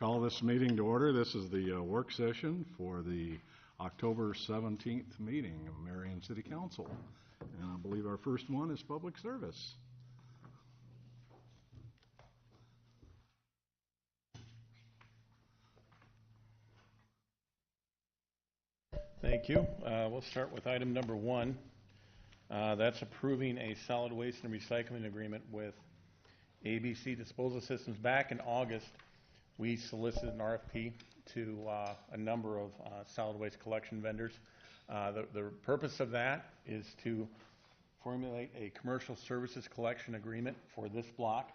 Call this meeting to order. This is the work session for the October 17th meeting of Marion City Council. And I believe our first one is public service. Thank you. We'll start with item number 1. That's approving a solid waste and recycling agreement with ABC Disposal Systems. Back in August, we solicited an RFP to a number of solid waste collection vendors. The purpose of that is to formulate a commercial services collection agreement for this block.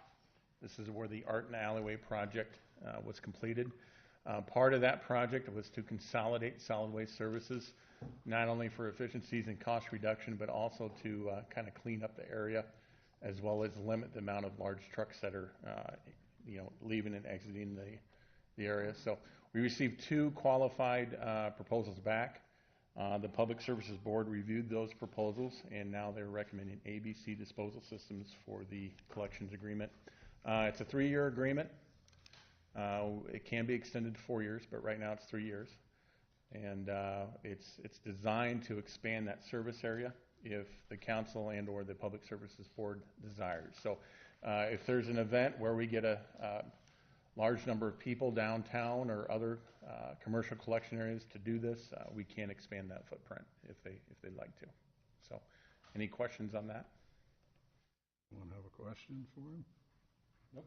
This is where the Art and Alleyway project was completed. Part of that project was to consolidate solid waste services, not only for efficiencies and cost reduction, but also to kind of clean up the area, as well as limit the amount of large trucks that are, leaving and exiting the area. So we received 2 qualified proposals back. The Public Services Board reviewed those proposals, and now they're recommending ABC Disposal Systems for the collections agreement. It's a 3-year agreement. It can be extended to 4 years, but right now it's 3 years. And it's designed to expand that service area if the council and or the Public Services Board desires. So if there's an event where we get a large number of people downtown or other commercial collection areas to do this, we can expand that footprint if they'd like to. So any questions on that? Anyone have a question for him? Nope.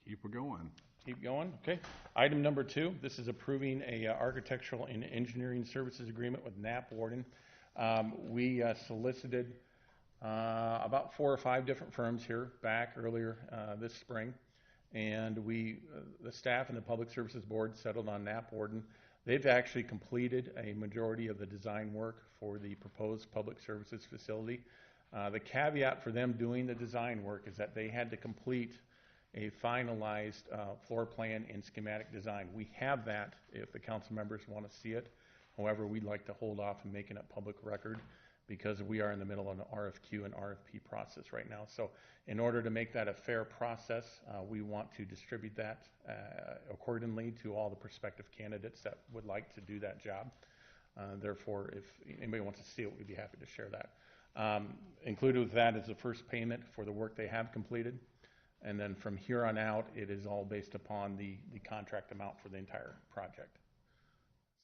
Keep it going. Keep going. Okay. Item number 2, this is approving a architectural and engineering services agreement with Knapp Worden. We solicited about 4 or 5 different firms here back earlier this spring, and the staff and the Public Services Board settled on Knapp Worden. They've actually completed a majority of the design work for the proposed public services facility. The caveat for them doing the design work is that they had to complete a finalized floor plan and schematic design. We have that if the council members want to see it. However, we'd like to hold off on making it public record because we are in the middle of an RFQ and RFP process right now. So in order to make that a fair process, we want to distribute that accordingly to all the prospective candidates that would like to do that job. Therefore, if anybody wants to see it, we'd be happy to share that. Included with that is the first payment for the work they have completed. And then from here on out, it is all based upon the contract amount for the entire project.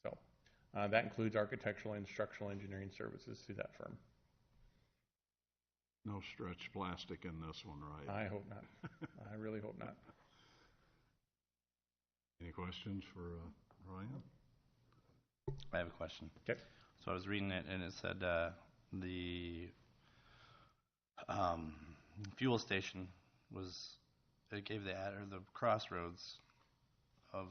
So that includes architectural and structural engineering services through that firm. No stretch plastic in this one, right? I hope not. I really hope not. Any questions for Ryan? I have a question. Okay. So I was reading it, and it said the fuel station it gave the crossroads of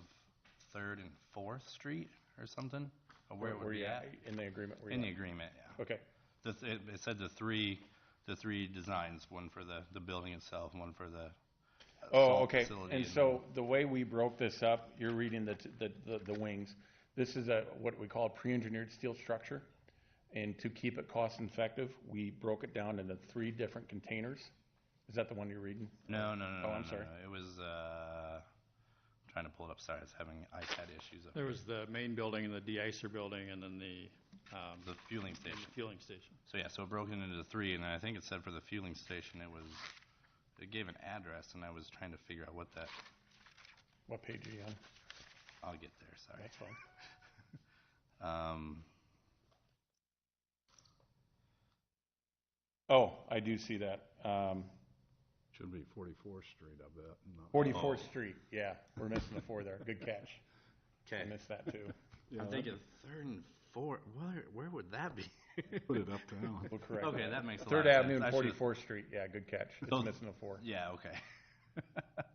3rd and 4th Street or something. Or where it would be at in the agreement? In the agreement, yeah. Okay. It said the three designs, one for the building itself, one for the facility. And so the way we broke this up, you're reading the wings. This is what we call a pre-engineered steel structure, and to keep it cost effective, we broke it down into 3 different containers. Is that the one you're reading? No. Oh, I'm sorry. It was trying to pull it up. Sorry, I was having iPad issues. There was the main building and the de-icer building, and then the fueling station. So yeah, so it broke it into 3, and I think it said for the fueling station it gave an address, and I was trying to figure out what page are you on? I'll get there. Sorry. That's fine. I do see that. Should be 44th Street, I bet. 44th Street, yeah. We're missing the 4 there. Good catch. Okay. I missed that too. Yeah, I'm thinking 3rd and 4th. Where would that be? Put it uptown. We'll correct okay, that makes a 3rd lot Avenue of and 44th Street. Yeah, good catch. It's missing the 4. Yeah, okay.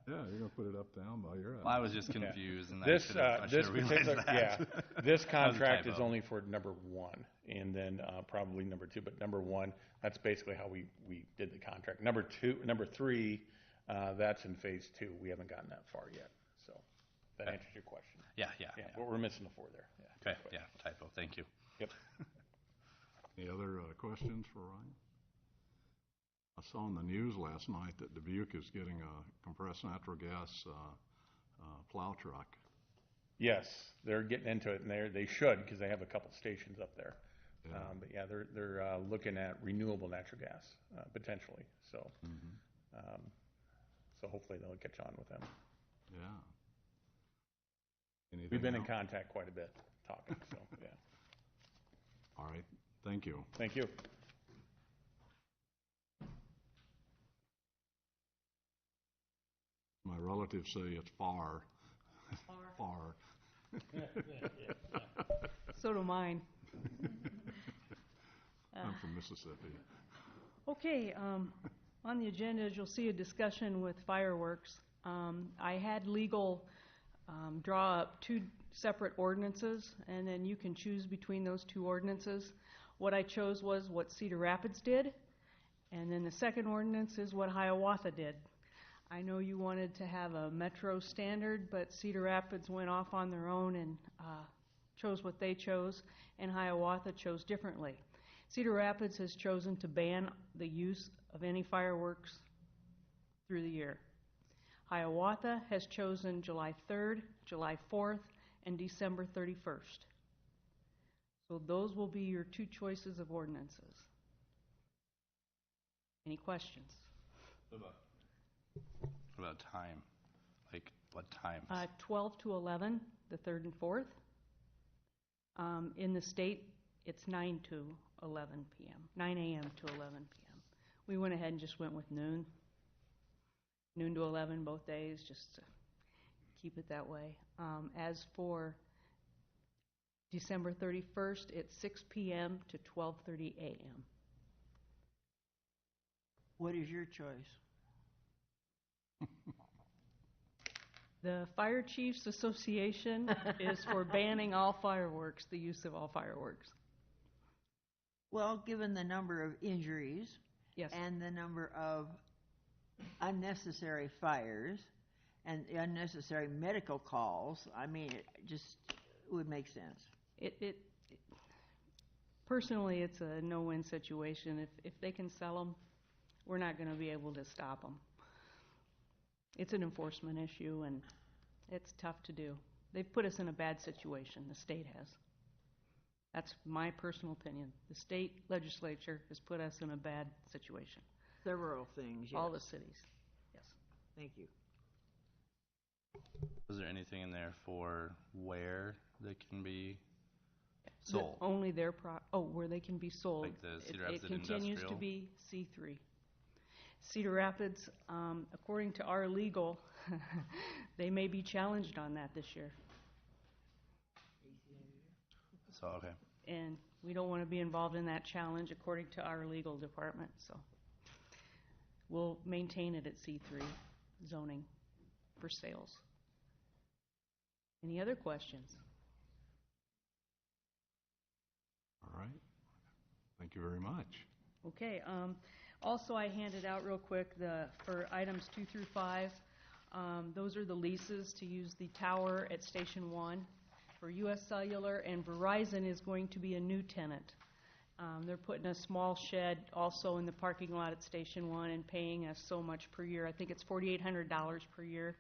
Yeah, you're going to put it uptown while you're at it. Well, I was just confused. And this particular, this contract is only for number 1, and then probably number 2. But number 1, that's basically how we did the contract. Number 3, that's in phase 2. We haven't gotten that far yet. So that answers your question. Yeah. But we're missing the 4 there. Yeah. Okay. Yeah. Typo. Thank you. Yep. Any other questions for Ryan? I saw in the news last night that Dubuque is getting a compressed natural gas plow truck. Yes, they're getting into it, and they should, because they have a couple stations up there. Yeah. But yeah, they're looking at renewable natural gas, potentially, so. So hopefully they'll catch on with them. Yeah. Anything We've been in else? contact quite a bit, talking, so, yeah. All right, thank you. Thank you. My relatives say it's far. Far. So do mine. I'm from Mississippi. Okay, on the agenda, as you'll see, a discussion with fireworks. I had legal draw up two separate ordinances, and then you can choose between those two ordinances. What I chose was what Cedar Rapids did, and then the second ordinance is what Hiawatha did. I know you wanted to have a metro standard, but Cedar Rapids went off on their own and chose what they chose, and Hiawatha chose differently. Cedar Rapids has chosen to ban the use of any fireworks through the year. Hiawatha has chosen July 3rd, July 4th, and December 31st. So those will be your two choices of ordinances. Any questions? What about time? Like, what times? 12 to 11, the 3rd and 4th. In the state, it's 9 to 11 p.m., 9 a.m. to 11 p.m. We went ahead and just went with noon to 11 both days, just to keep it that way. As for December 31st, it's 6 p.m. to 12:30 a.m. What is your choice? The Fire Chiefs Association is for banning all fireworks, the use of all fireworks. Well, given the number of injuries Yes. and the number of unnecessary fires and the unnecessary medical calls, I mean, it just would make sense. Personally, it's a no-win situation. If they can sell them, we're not going to be able to stop them. It's an enforcement issue, and it's tough to do. They've put us in a bad situation, the state has. That's my personal opinion. The state legislature has put us in a bad situation. Several things, yes. All the cities, yes. Thank you. Was there anything in there for where they can be sold? Only their where they can be sold. Like the Cedar It Rapids continues to Industrial? be C3. Cedar Rapids, according to our legal, they may be challenged on that this year. So, okay. And we don't want to be involved in that challenge according to our legal department, so we'll maintain it at C3 zoning for sales. Any other questions? All right. Thank you very much. Okay. Also, I handed out real quick for items 2 through 5. Those are the leases to use the tower at Station 1. For U.S. Cellular and Verizon is going to be a new tenant. They're putting a small shed also in the parking lot at Station 1 and paying us so much per year. I think it's $4,800 per year.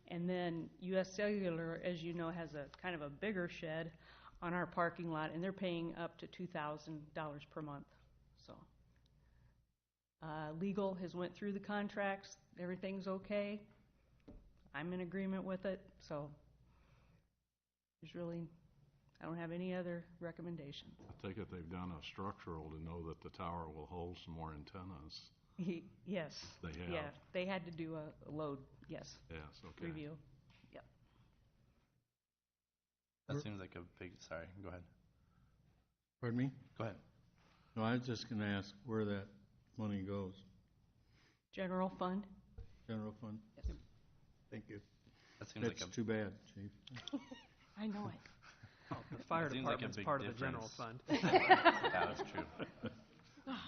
And then U.S. Cellular, as you know, has a kind of a bigger shed on our parking lot, and they're paying up to $2,000 per month. So legal has went through the contracts. Everything's okay. I'm in agreement with it. So I don't have any other recommendation. I take it they've done a structural to know that the tower will hold some more antennas. Yes. They have? Yeah, they had to do a load, yes, Yes, okay. review. Yep. That seems like a big, sorry, go ahead. Pardon me? Go ahead. No, I was just going to ask where that money goes. General fund? General fund? Yes. Thank you. That seems That's like a, too bad, Chief. I know it. The fire Seems like a department's big part of the general difference. fund. yeah, that's true.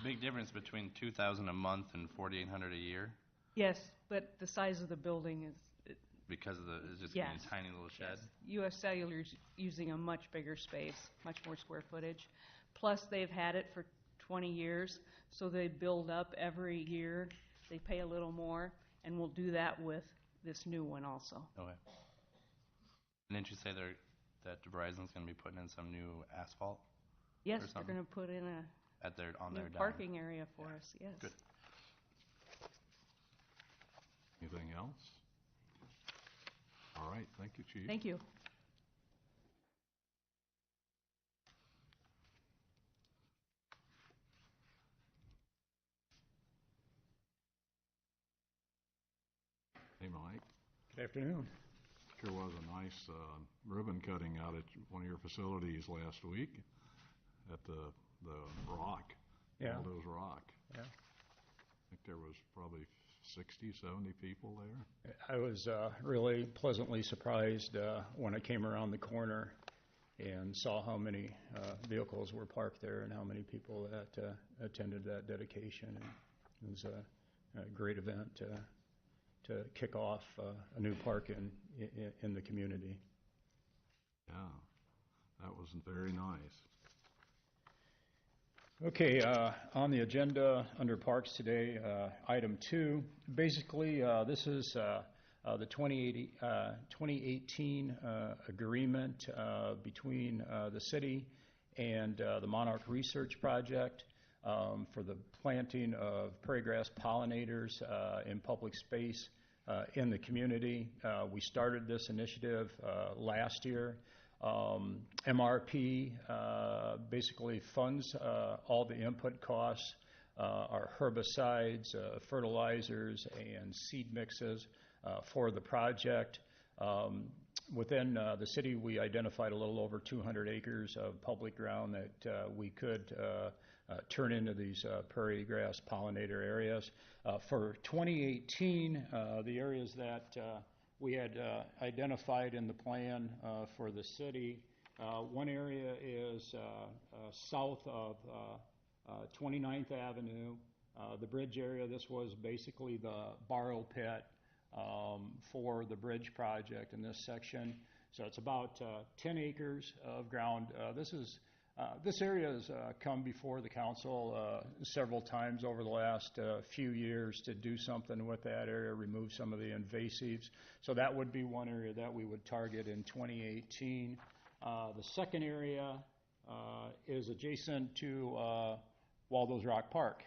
Big difference between $2,000 a month and $4,800 a year Yes, but the size of the building is, because of it's just gonna be Yes. a tiny little shed. U.S. Cellular's using a much bigger space, much more square footage. Plus, they've had it for 20 years, so they build up every year. They pay a little more, and we'll do that with this new one also. Okay. And didn't you say that Verizon's going to be putting in some new asphalt Yes, they're something? gonna put in a on new their dime? parking area for us, yes. Good. Anything else? All right, thank you, Chief. Thank you. Hey, Mike. Good afternoon. Sure was a nice ribbon cutting out at one of your facilities last week at the Rock. Yeah. Aldo's Rock. Yeah. I think there was probably 60, 70 people there. I was really pleasantly surprised when I came around the corner and saw how many vehicles were parked there and how many people that attended that dedication. And it was a great event to kick off a new park in the community. Yeah, that was very nice. Okay, on the agenda under Parks today, item 2. Basically, this is the 2018 agreement between the city and the Monarch Research Project for the planting of prairie grass pollinators in public space in the community. We started this initiative last year. MRP basically funds all the input costs, our herbicides, fertilizers, and seed mixes for the project. Within the city, we identified a little over 200 acres of public ground that we could turn into these prairie grass pollinator areas. For 2018, the areas that we had identified in the plan for the city, one area is south of 29th Avenue, the bridge area. This was basically the borrow pit for the bridge project in this section. So it's about 10 acres of ground. This area has come before the council several times over the last few years to do something with that area, remove some of the invasives. So that would be one area that we would target in 2018. The second area is adjacent to Waldo's Rock Park.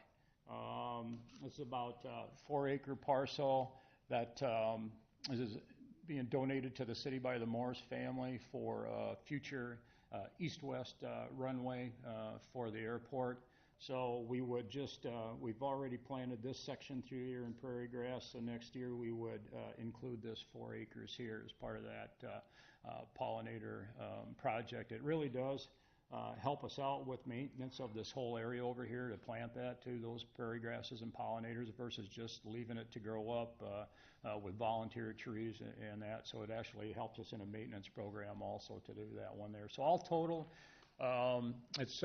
It's about a 4-acre parcel that is being donated to the city by the Morris family for future east-west runway for the airport. So we would we've already planted this section through here in prairie grass, so next year we would include this 4 acres here as part of that pollinator project. It really does help us out with maintenance of this whole area over here to plant that to those prairie grasses and pollinators versus just leaving it to grow up with volunteer trees and that. So it actually helps us in a maintenance program also to do that one there. So all total, it's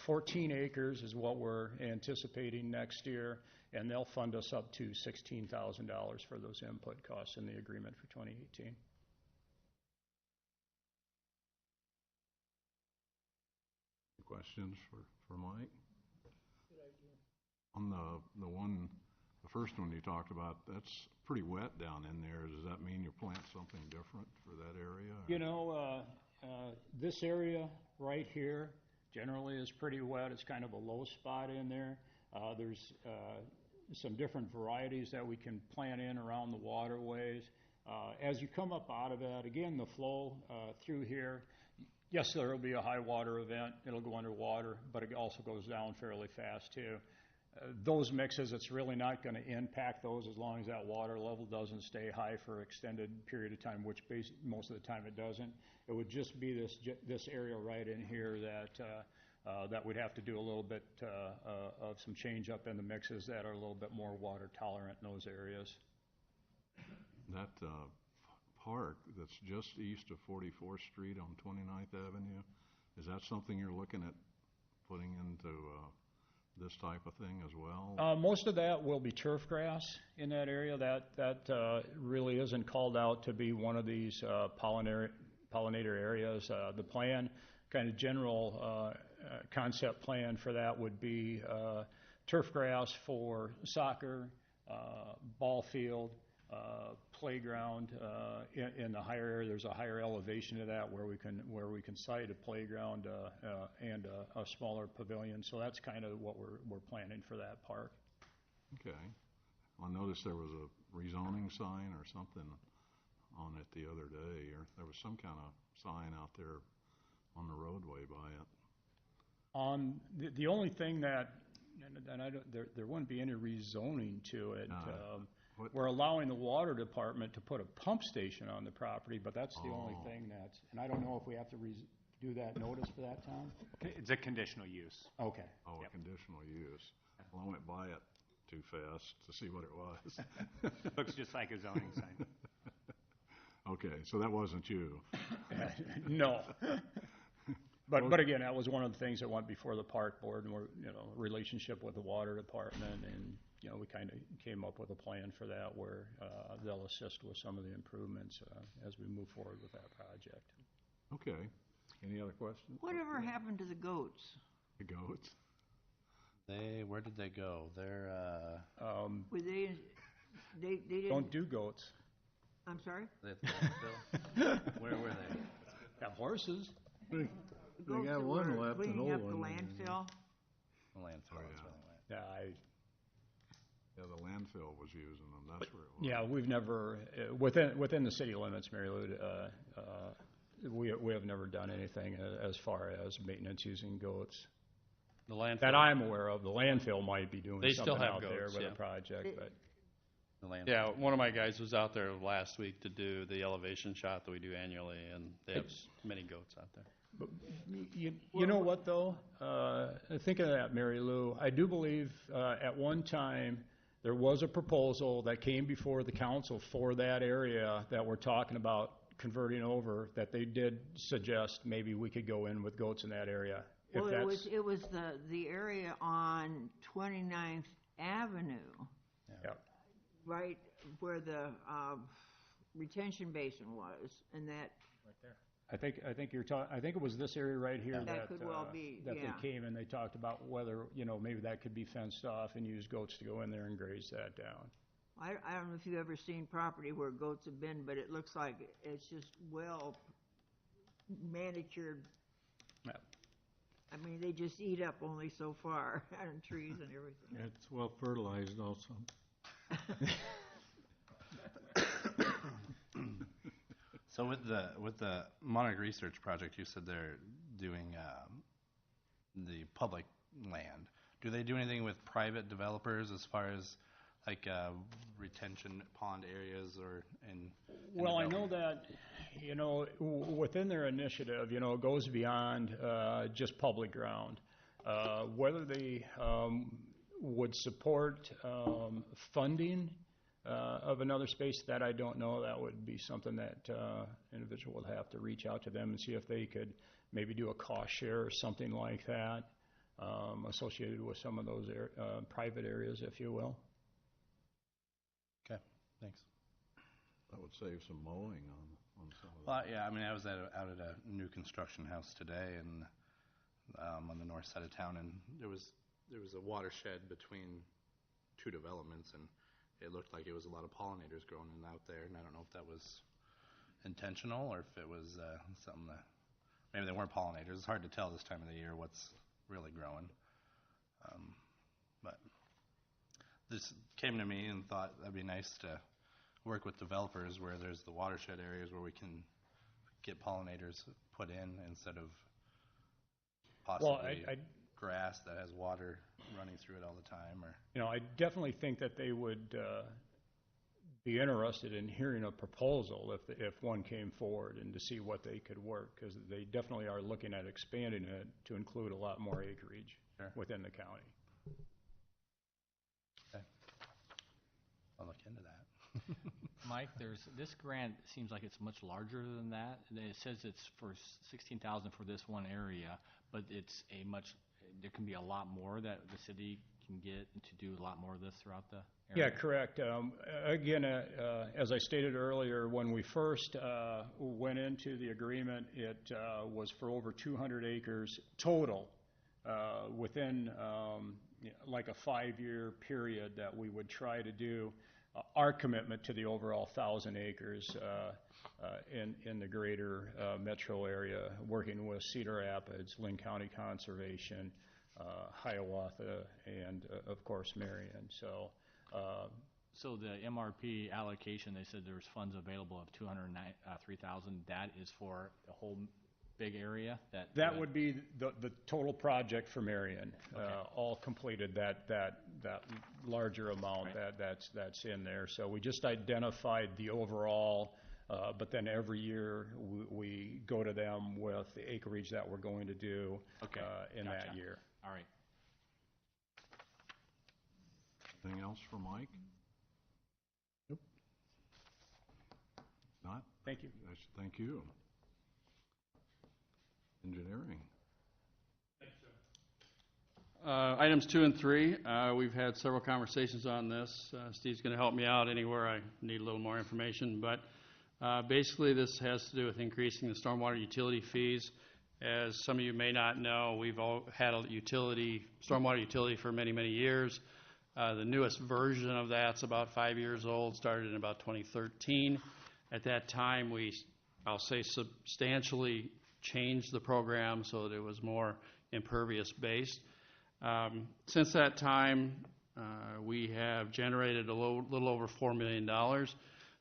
14 acres is what we're anticipating next year, and they'll fund us up to $16,000 for those input costs in the agreement for 2018. Questions for Mike? On the first one you talked about, that's pretty wet down in there. Does that mean you plant something different for that area? Or? You know, this area right here generally is pretty wet. It's kind of a low spot in there. There's some different varieties that we can plant in around the waterways. As you come up out of that, again, the flow through here, yes, there will be a high water event. It'll go underwater, but it also goes down fairly fast too. Those mixes, it's really not going to impact those as long as that water level doesn't stay high for an extended period of time, which most of the time it doesn't. It would just be this area right in here that we'd have to do a little bit of some change up in the mixes that are a little bit more water tolerant in those areas. That park that's just east of 44th Street on 29th Avenue, is that something you're looking at putting into this type of thing as well? Most of that will be turf grass in that area. That really isn't called out to be one of these pollinator areas. The plan, kind of general concept plan for that would be turf grass for soccer, ball field, playground in the higher area. There's a higher elevation to that where we can site a playground and a smaller pavilion. So that's kind of what we're planning for that park. Okay. I noticed there was a rezoning sign or something on it the other day, or there was some kind of sign out there on the roadway by it. The only thing that, and there wouldn't be any rezoning to it. We're allowing the water department to put a pump station on the property, but that's the only thing and I don't know if we have to do that notice for that, Tom? It's a conditional use. Okay. Oh, a conditional use. Well, I went by it too fast to see what it was. Looks just like a zoning sign. Okay, so that wasn't you. No. But again, that was one of the things that went before the park board, and relationship with the water department, and we kind of came up with a plan for that where they'll assist with some of the improvements as we move forward with that project. Okay. Any other questions? Whatever happened to the goats? The goats? Where did they go? They're, Were they didn't. Don't do goats. I'm sorry? they at the landfill? Where were they? Have horses. They Goats got that one were left, an cleaning old up the one. landfill? The landfill, that's where they went. Yeah, Yeah, the landfill was using them. That's where it was. yeah, we've never within the city limits, Mary Lou. We have never done anything as far as maintenance using goats The landfill. that I'm aware of. The landfill might be doing They still something have out there goats, with yeah. a project, but The landfill. Yeah, one of my guys was out there last week to do the elevation shot that we do annually, and they have many goats out there. you know what though? Thinking of that, Mary Lou, I do believe at one time there was a proposal that came before the council for that area that we're talking about converting over, that they did suggest maybe we could go in with goats in that area. If Well, that's, it was the area on 29th Avenue, yeah. right where the retention basin was, and that, I think you're talking. I think it was this area right here That could well be, that yeah. they came and they talked about whether maybe that could be fenced off and use goats to go in there and graze that down. I don't know if you've ever seen property where goats have been, but it looks like it's just well manicured. Yeah. I mean, they just eat up only so far out of trees and everything. It's well fertilized also. So with the Monarch Research Project, you said they're doing the public land. Do they do anything with private developers as far as like retention pond areas or in Well, I know development? that, within their initiative, it goes beyond just public ground. Whether they would support funding of another space, that I don't know. That would be something that individual would have to reach out to them and see if they could maybe do a cost share or something like that associated with some of those private areas, if you will. Okay, thanks. That would save some mowing on some of Well, yeah, I mean, I was out at a new construction house today, and on the north side of town, and there was a watershed between two developments, and it looked like it was a lot of pollinators growing in out there, and I don't know if that was intentional or if it was something that maybe they weren't pollinators. It's hard to tell this time of the year what's really growing. But this came to me and thought that'd be nice to work with developers where there's the watershed areas where we can get pollinators put in instead of possibly grass that has water running through it all the time. Or I definitely think that they would be interested in hearing a proposal if one came forward and to see what they could work, because they definitely are looking at expanding it to include a lot more acreage within the county. Okay. I'll look into that. Mike, this grant seems like it's much larger than that. And it says it's for $16,000 for this one area, but there can be a lot more that the city can get to do a lot more of this throughout the area. Yeah, correct. Again, as I stated earlier, when we first went into the agreement, it was for over 200 acres total within like a 5-year period that we would try to do. our commitment to the overall 1,000 acres in the greater metro area, working with Cedar Rapids, Lynn County Conservation, Hiawatha, and of course Marion. So the MRP allocation, they said there's funds available of 203,000. That is for the whole big area? That would be the total project for Marion, Okay. all completed, that larger amount Right. that's in there. So we just identified the overall, but then every year we go to them with the acreage that we're going to do Okay. in that Gotcha. year. All right. Anything else for Mike? Nope. Not? Thank you. Thank you. Engineering. Items 2 and 3, we've had several conversations on this. Steve's going to help me out anywhere I need a little more information, but basically this has to do with increasing the stormwater utility fees. As some of you may not know, we've all had a stormwater utility for many, many years. The newest version of that's about 5 years old, started in about 2013. At that time, I'll say substantially changed the program so that it was more impervious based. Since that time, we have generated a little over $4 million.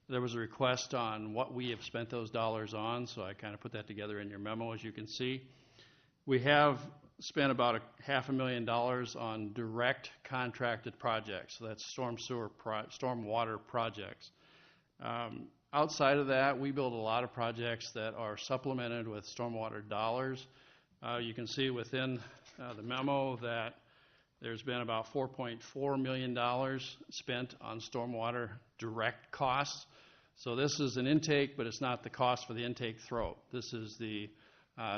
There was a request on what we have spent those dollars on, so I kind of put that together in your memo, as you can see. We have spent about $500,000 on direct contracted projects, so that's stormwater projects. Outside of that, we build a lot of projects that are supplemented with stormwater dollars. You can see within the memo that there's been about $4.4 million spent on stormwater direct costs. So this is an intake, but it's not the cost for the intake throat. This is the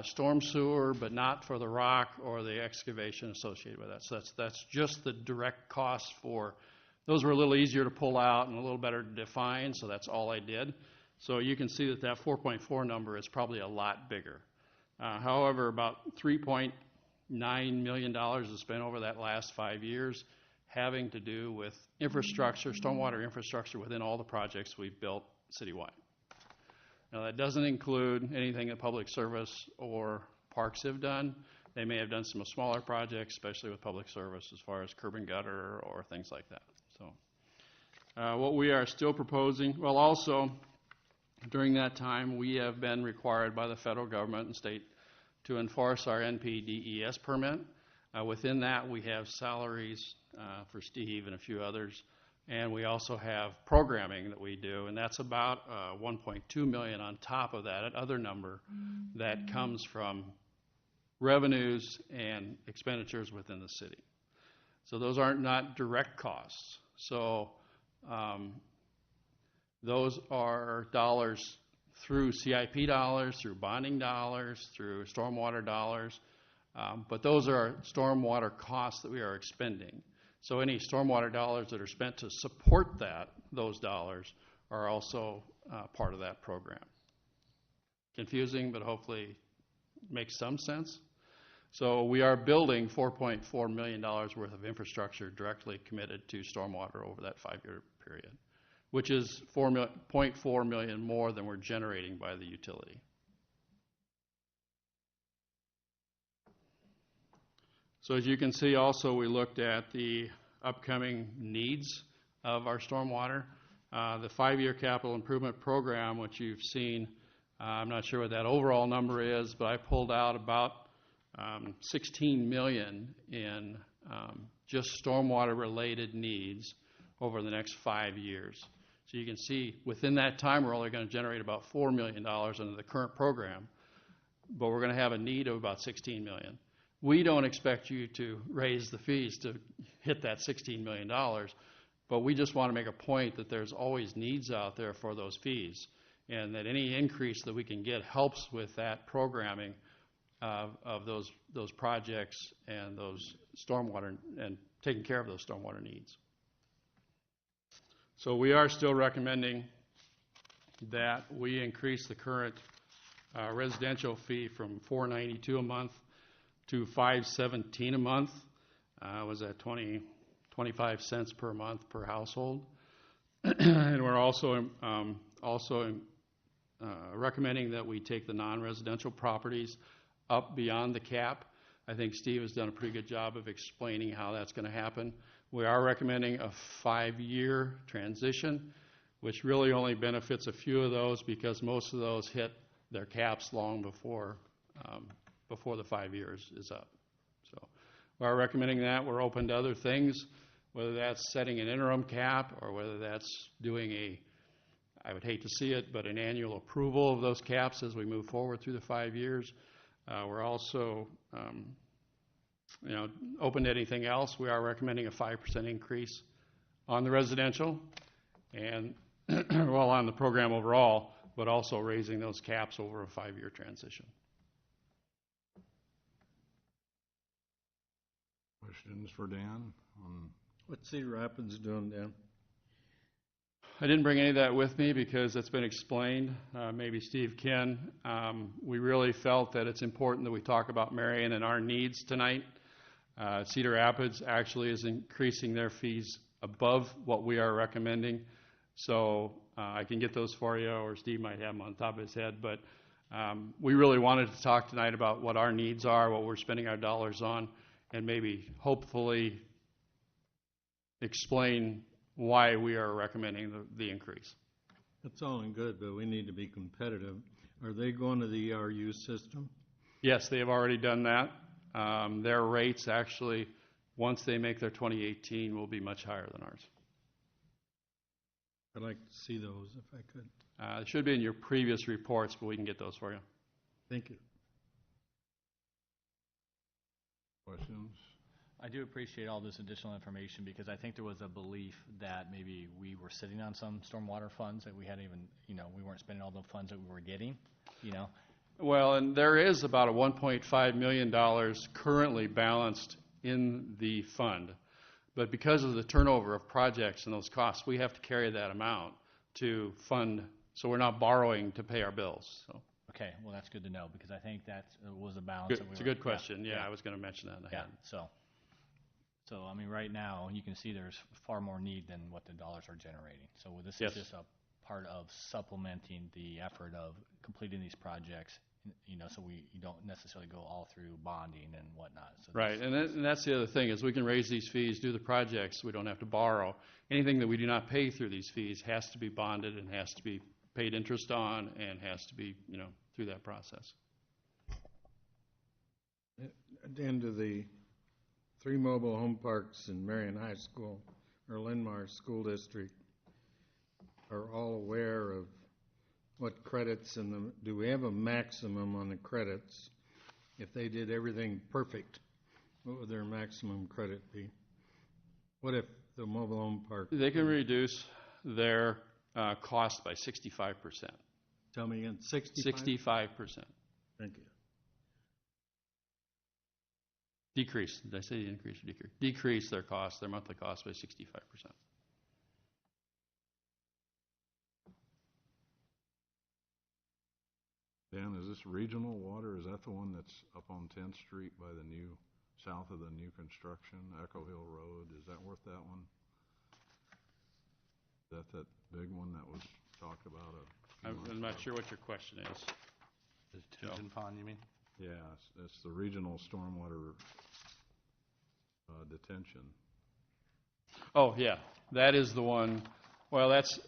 storm sewer, but not for the rock or the excavation associated with that. So that's just the direct costs for. Those were a little easier to pull out and a little better to define, so that's all I did. So you can see that 4.4 number is probably a lot bigger. However, about $3.9 million is spent over that last 5 years having to do with infrastructure, stormwater infrastructure within all the projects we've built citywide. Now that doesn't include anything that public service or parks have done. They may have done some smaller projects, especially with public service as far as curb and gutter or things like that. So what we are still proposing, well also during that time we have been required by the federal government and state to enforce our NPDES permit. Within that we have salaries for Steve and a few others, and we also have programming that we do, and that's about $1.2 million on top of that, another number that comes from revenues and expenditures within the city. So those aren't not direct costs. So those are dollars through CIP dollars, through bonding dollars, through stormwater dollars, but those are stormwater costs that we are expending. So any stormwater dollars that are spent to support those dollars are also part of that program. Confusing, but hopefully makes some sense. So we are building $4.4 million worth of infrastructure directly committed to stormwater over that 5-year period, which is $0.4 million more than we're generating by the utility. So as you can see also, we looked at the upcoming needs of our stormwater. The 5-year capital improvement program, which you've seen, I'm not sure what that overall number is, but I pulled out about $16 million in just stormwater related needs over the next 5 years. So you can see within that time we're only going to generate about $4 million under the current program, but we're going to have a need of about $16 million. We don't expect you to raise the fees to hit that $16 million, but we just want to make a point that there's always needs out there for those fees, and that any increase that we can get helps with that programming of those projects and those stormwater and taking care of those stormwater needs. So we are still recommending that we increase the current residential fee from $4.92 a month to $5.17 a month. Was at 25 cents per month per household. And we're also recommending that we take the non-residential properties up beyond the cap. I think Steve has done a pretty good job of explaining how that's going to happen. We are recommending a 5-year transition, which really only benefits a few of those because most of those hit their caps long before the 5 years is up. So we are recommending that. We're open to other things, whether that's setting an interim cap or whether that's doing I would hate to see it, but an annual approval of those caps as we move forward through the 5 years. We're also, open to anything else. We are recommending a 5% increase on the residential and, well, on the program overall, but also raising those caps over a 5-year transition. Questions for Dan? What's Cedar Rapids doing, Dan? I didn't bring any of that with me because it's been explained. Maybe Steve can. We really felt that it's important that we talk about Marion and our needs tonight. Cedar Rapids actually is increasing their fees above what we are recommending. So I can get those for you, or Steve might have them on top of his head. But we really wanted to talk tonight about what our needs are, what we're spending our dollars on, and maybe hopefully explain why we are recommending the increase. That's all and good, but we need to be competitive. Are they going to the ERU system? Yes, they have already done that. Their rates actually, once they make their 2018, will be much higher than ours. I'd like to see those if I could. It should be in your previous reports, but we can get those for you. Thank you. Questions? I do appreciate all this additional information because I think there was a belief that maybe we were sitting on some stormwater funds that we hadn't even, we weren't spending all the funds that we were getting, Well, and there is about a $1.5 million currently balanced in the fund. But because of the turnover of projects and those costs, we have to carry that amount to fund, so we're not borrowing to pay our bills. So. Okay, well, that's good to know because I think that was a balance. It's a good question. Yeah, I was going to mention that in the head. So, I mean, right now, you can see there's far more need than what the dollars are generating. So this is just a part of supplementing the effort of completing these projects, so you don't necessarily go all through bonding and whatnot. So right, and that's the other thing is we can raise these fees, do the projects, we don't have to borrow. Anything that we do not pay through these fees has to be bonded and has to be paid interest on and has to be, through that process. At the end of the 3 mobile home parks in Marion High School or Linmar School District are all aware of what credits and do we have a maximum on the credits? If they did everything perfect, what would their maximum credit be? What if the mobile home park? They can reduce their cost by 65%. Tell me again, 65%? 65%. Thank you. Decrease. Did I say increase or decrease? Decrease their cost, their monthly cost by 65%. Dan, is this regional water? Is that the one that's up on 10th Street by the south of the new construction, Echo Hill Road? Is that worth that one? Is that big one that was talked about I'm not sure what your question is. The Townsend Pond, you mean? Yeah, it's the regional stormwater detention. Oh, yeah, that is the one. Well, it's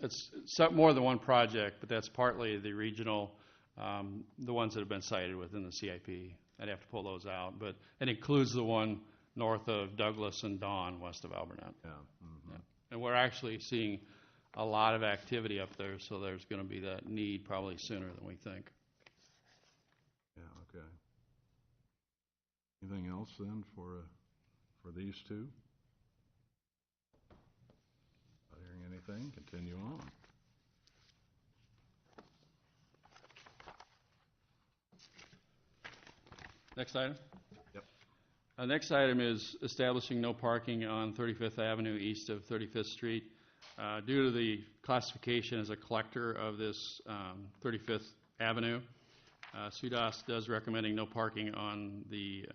more than one project, but that's partly the regional, the ones that have been cited within the CIP. I'd have to pull those out, but it includes the one north of Douglas and Dawn, west of Albernet. Yeah. Mm-hmm. Yeah. And we're actually seeing a lot of activity up there, so there's going to be that need probably sooner than we think. Yeah, okay. Anything else then for these two? Not hearing anything, continue on. Next item? Yep. Next item is establishing no parking on 35th Avenue east of 35th Street. Due to the classification as a collector of this 35th Avenue, SUDAS does recommending no parking on the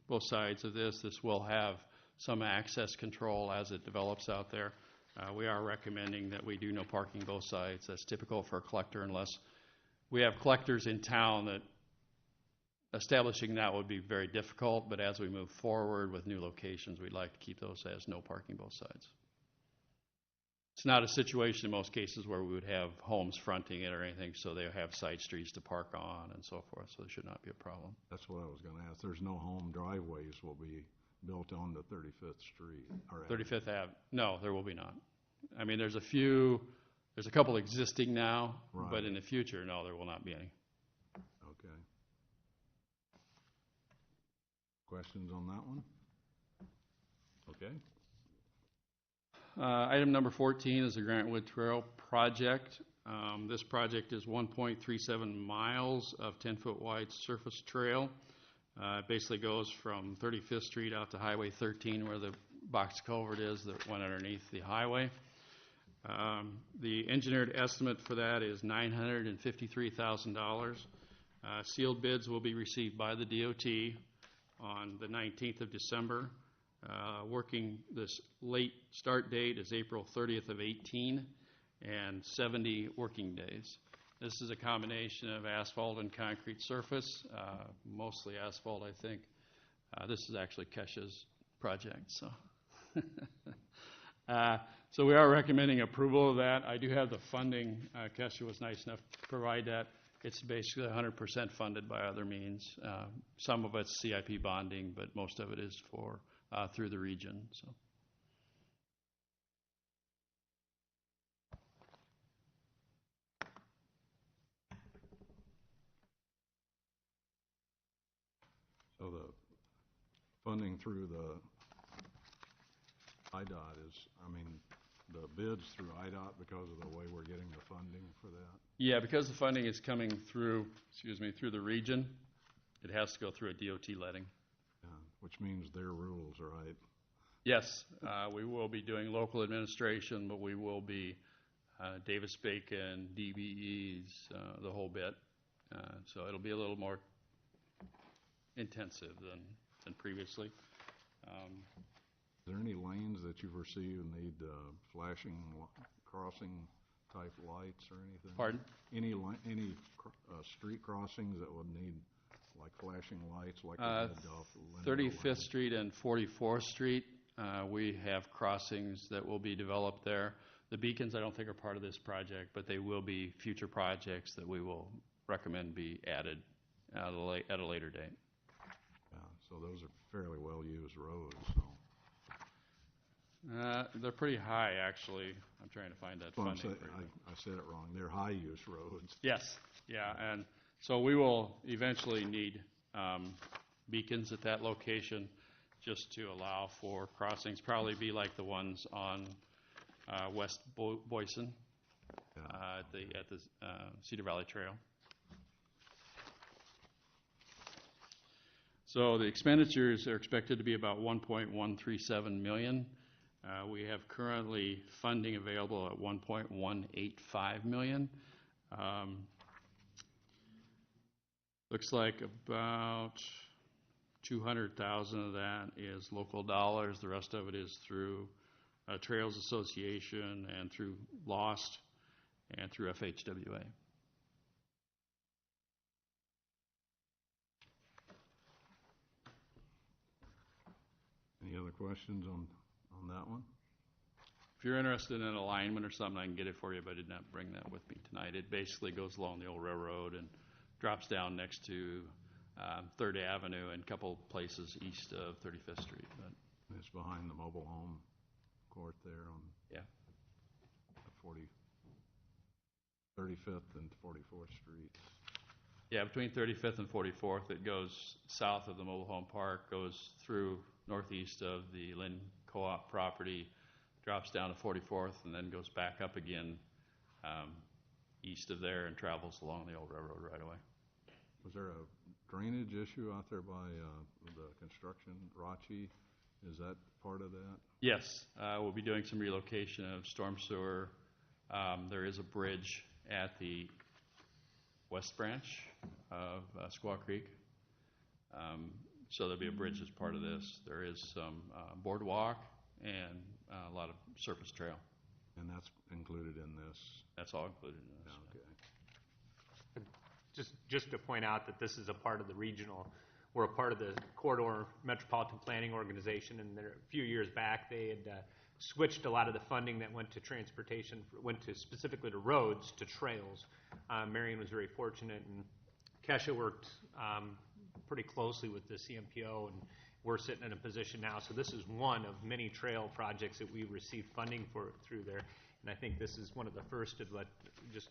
both sides of this. This will have some access control as it develops out there. We are recommending that we do no parking both sides. That's typical for a collector unless we have collectors in town that establishing that would be very difficult, but as we move forward with new locations, we'd like to keep those as no parking both sides. It's not a situation in most cases where we would have homes fronting it or anything, so they have side streets to park on and so forth, so there should not be a problem. That's what I was gonna ask. There's no home driveways will be built on the 35th Street or 35th Ave, no, there will be not. I mean, there's a couple existing now, Right. but in the future, no, there will not be any. Okay. Questions on that one? Okay. Item number 14 is the Grantwood Trail project. This project is 1.37 miles of 10-foot wide surface trail. It basically goes from 35th Street out to Highway 13 where the box culvert is that went underneath the highway. The engineered estimate for that is $953,000. Sealed bids will be received by the DOT on the 19th of December. This late start date is April 30th of 18 and 70 working days. This is a combination of asphalt and concrete surface, mostly asphalt, I think. This is actually Kesha's project, so. So we are recommending approval of that. I do have the funding. Kesha was nice enough to provide that. It's basically 100% funded by other means. Some of it's CIP bonding, but most of it is through the region. So. So the funding through the IDOT is, I mean, the bids through IDOT because of the way we're getting the funding for that? Yeah, because the funding is coming through the region, it has to go through a DOT letting. Which means their rules, right? Yes, we will be doing local administration, but we will be Davis-Bacon, DBEs, the whole bit. So it'll be a little more intensive than previously. Is there any lanes that you've received need flashing crossing type lights or anything? Pardon? Any street crossings that would need like flashing lights like we did off Linden 35th Lane? Street and 44th Street, we have crossings that will be developed there. The beacons I don't think are part of this project, but they will be future projects that we will recommend be added at a later date. Yeah, so those are fairly well-used roads, so. They're pretty high, actually. I'm trying to find that Well, funding. for you. I said it wrong. They're high-use roads. Yes, yeah, and so we will eventually need beacons at that location just to allow for crossings, probably be like the ones on West Boyson at the Cedar Valley Trail. So the expenditures are expected to be about $1.137 million. We have currently funding available at $1.185 million. Looks like about 200,000 of that is local dollars. The rest of it is through Trails Association and through LOST and through FHWA. Any other questions on that one? If you're interested in alignment or something, I can get it for you, but I did not bring that with me tonight. It basically goes along the old railroad and drops down next to 3rd Avenue and a couple places east of 35th Street. But It's behind the mobile home court there on yeah. 35th and 44th Streets. Yeah, between 35th and 44th, it goes south of the mobile home park, goes through northeast of the Lynn Co-op property, drops down to 44th, and then goes back up again east of there and travels along the old railroad right away. Was there a drainage issue out there by the construction, Rachi? Is that part of that? Yes, we'll be doing some relocation of storm sewer. There is a bridge at the west branch of Squaw Creek. So there'll be a bridge as part of this. There is some boardwalk and a lot of surface trail. And that's included in this? That's all included in this. Okay. Just to point out that this is a part of the regional, we're a part of the Corridor Metropolitan Planning Organization, and there, a few years back, they had switched a lot of the funding that went to transportation, went to specifically to roads, to trails. Marion was very fortunate, and Kesha worked pretty closely with the CMPO, and we're sitting in a position now. So this is one of many trail projects that we received funding for through there, and I think this is one of the first of just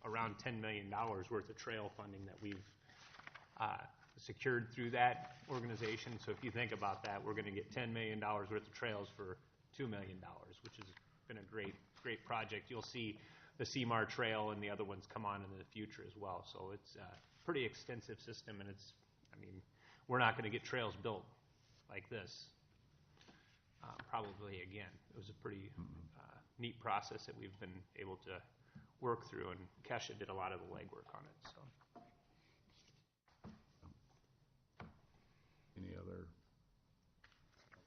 around $10 million worth of trail funding that we've secured through that organization. So if you think about that, we're going to get $10 million worth of trails for $2 million, which has been a great project. You'll see the CMAR Trail and the other ones come on in the future as well. So it's a pretty extensive system, and it's, I mean, we're not going to get trails built like this probably again. It was a pretty neat process that we've been able to work through, and Kesha did a lot of the legwork on it. So. Any other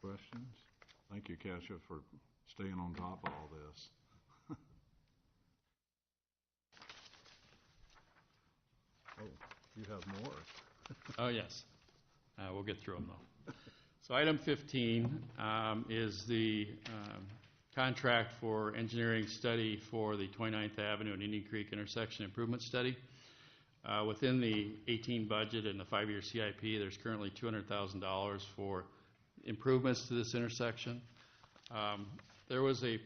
questions? Thank you, Kesha, for staying on top of all this. Oh, you have more. Oh, yes. We'll get through them, though. So item 15 is the contract for engineering study for the 29th Avenue and Indian Creek intersection improvement study. Within the 18 budget and the 5-year CIP, there's currently $200,000 for improvements to this intersection. There was a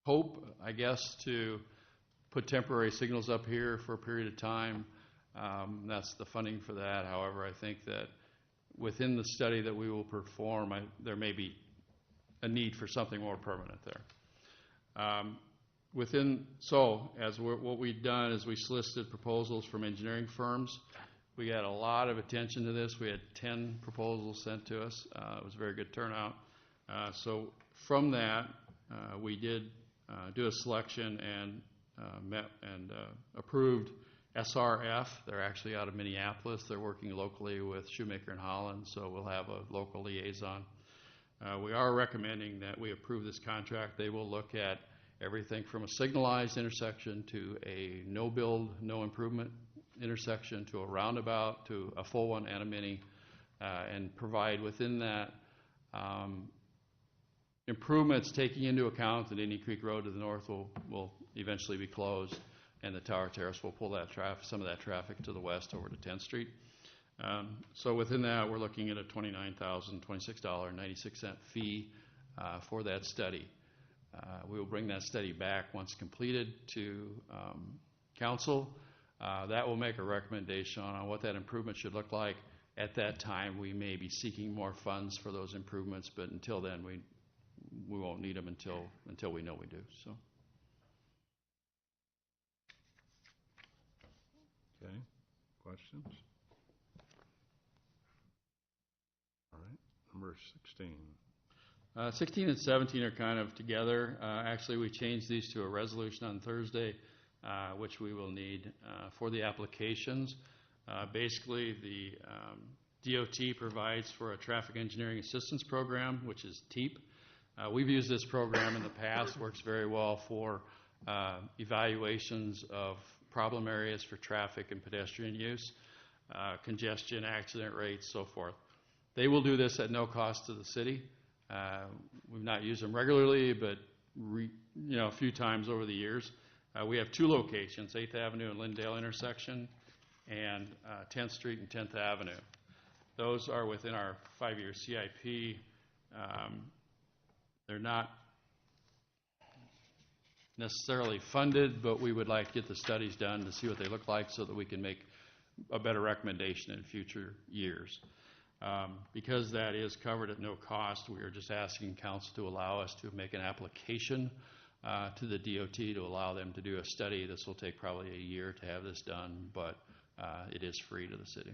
hope, I guess, to put temporary signals up here for a period of time. That's the funding for that. However, I think that within the study that we will perform, there may be a need for something more permanent there. What we've done is we solicited proposals from engineering firms. We got a lot of attention to this. We had 10 proposals sent to us. It was a very good turnout. So from that, we did do a selection and met and approved SRF. They're actually out of Minneapolis. They're working locally with Shoemaker and Holland, so we'll have a local liaison. We are recommending that we approve this contract. They will look at everything from a signalized intersection to a no-build, no-improvement intersection to a roundabout to a full one and a mini, and provide within that improvements taking into account that Indian Creek Road to the north will eventually be closed, and the Tower Terrace will pull that some of that traffic to the west over to 10th Street. So within that, we're looking at a $29,026.96 fee for that study. We will bring that study back once completed to council. That will make a recommendation on what that improvement should look like. At that time, we may be seeking more funds for those improvements, but until then, we won't need them until we know we do. So. Okay, questions? All right, number 16. 16 and 17 are kind of together. Actually, we changed these to a resolution on Thursday, which we will need for the applications. Basically, the DOT provides for a traffic engineering assistance program, which is TEAP. We've used this program in the past, works very well for evaluations of problem areas for traffic and pedestrian use, congestion, accident rates, so forth. They will do this at no cost to the city. We've not used them regularly, but a few times over the years. We have two locations, 8th Avenue and Lindale intersection, and 10th Street and 10th Avenue. Those are within our 5-year CIP. They're not necessarily funded, but we would like to get the studies done to see what they look like so that we can make a better recommendation in future years. Because that is covered at no cost, we are just asking council to allow us to make an application to the DOT to allow them to do a study. This will take probably a year to have this done, but it is free to the city.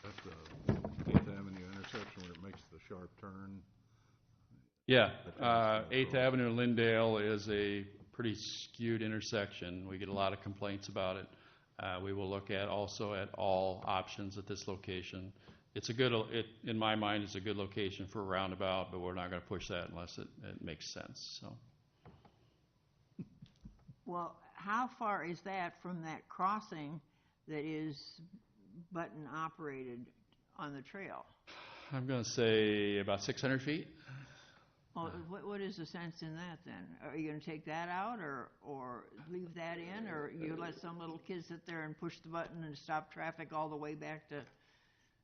That's the 8th Avenue intersection where it makes the sharp turn. Yeah, 8th Avenue and Lindale is a pretty skewed intersection. We get a lot of complaints about it. We will look at also at all options at this location it's in my mind, it's a good location for a roundabout, but we're not going to push that unless it makes sense, so. Well, how far is that from that crossing that is button operated on the trail? I'm going to say about 600 feet. Well, what is the sense in that then? Are you going to take that out or leave that in, or you let some little kid sit there and push the button and stop traffic all the way back to?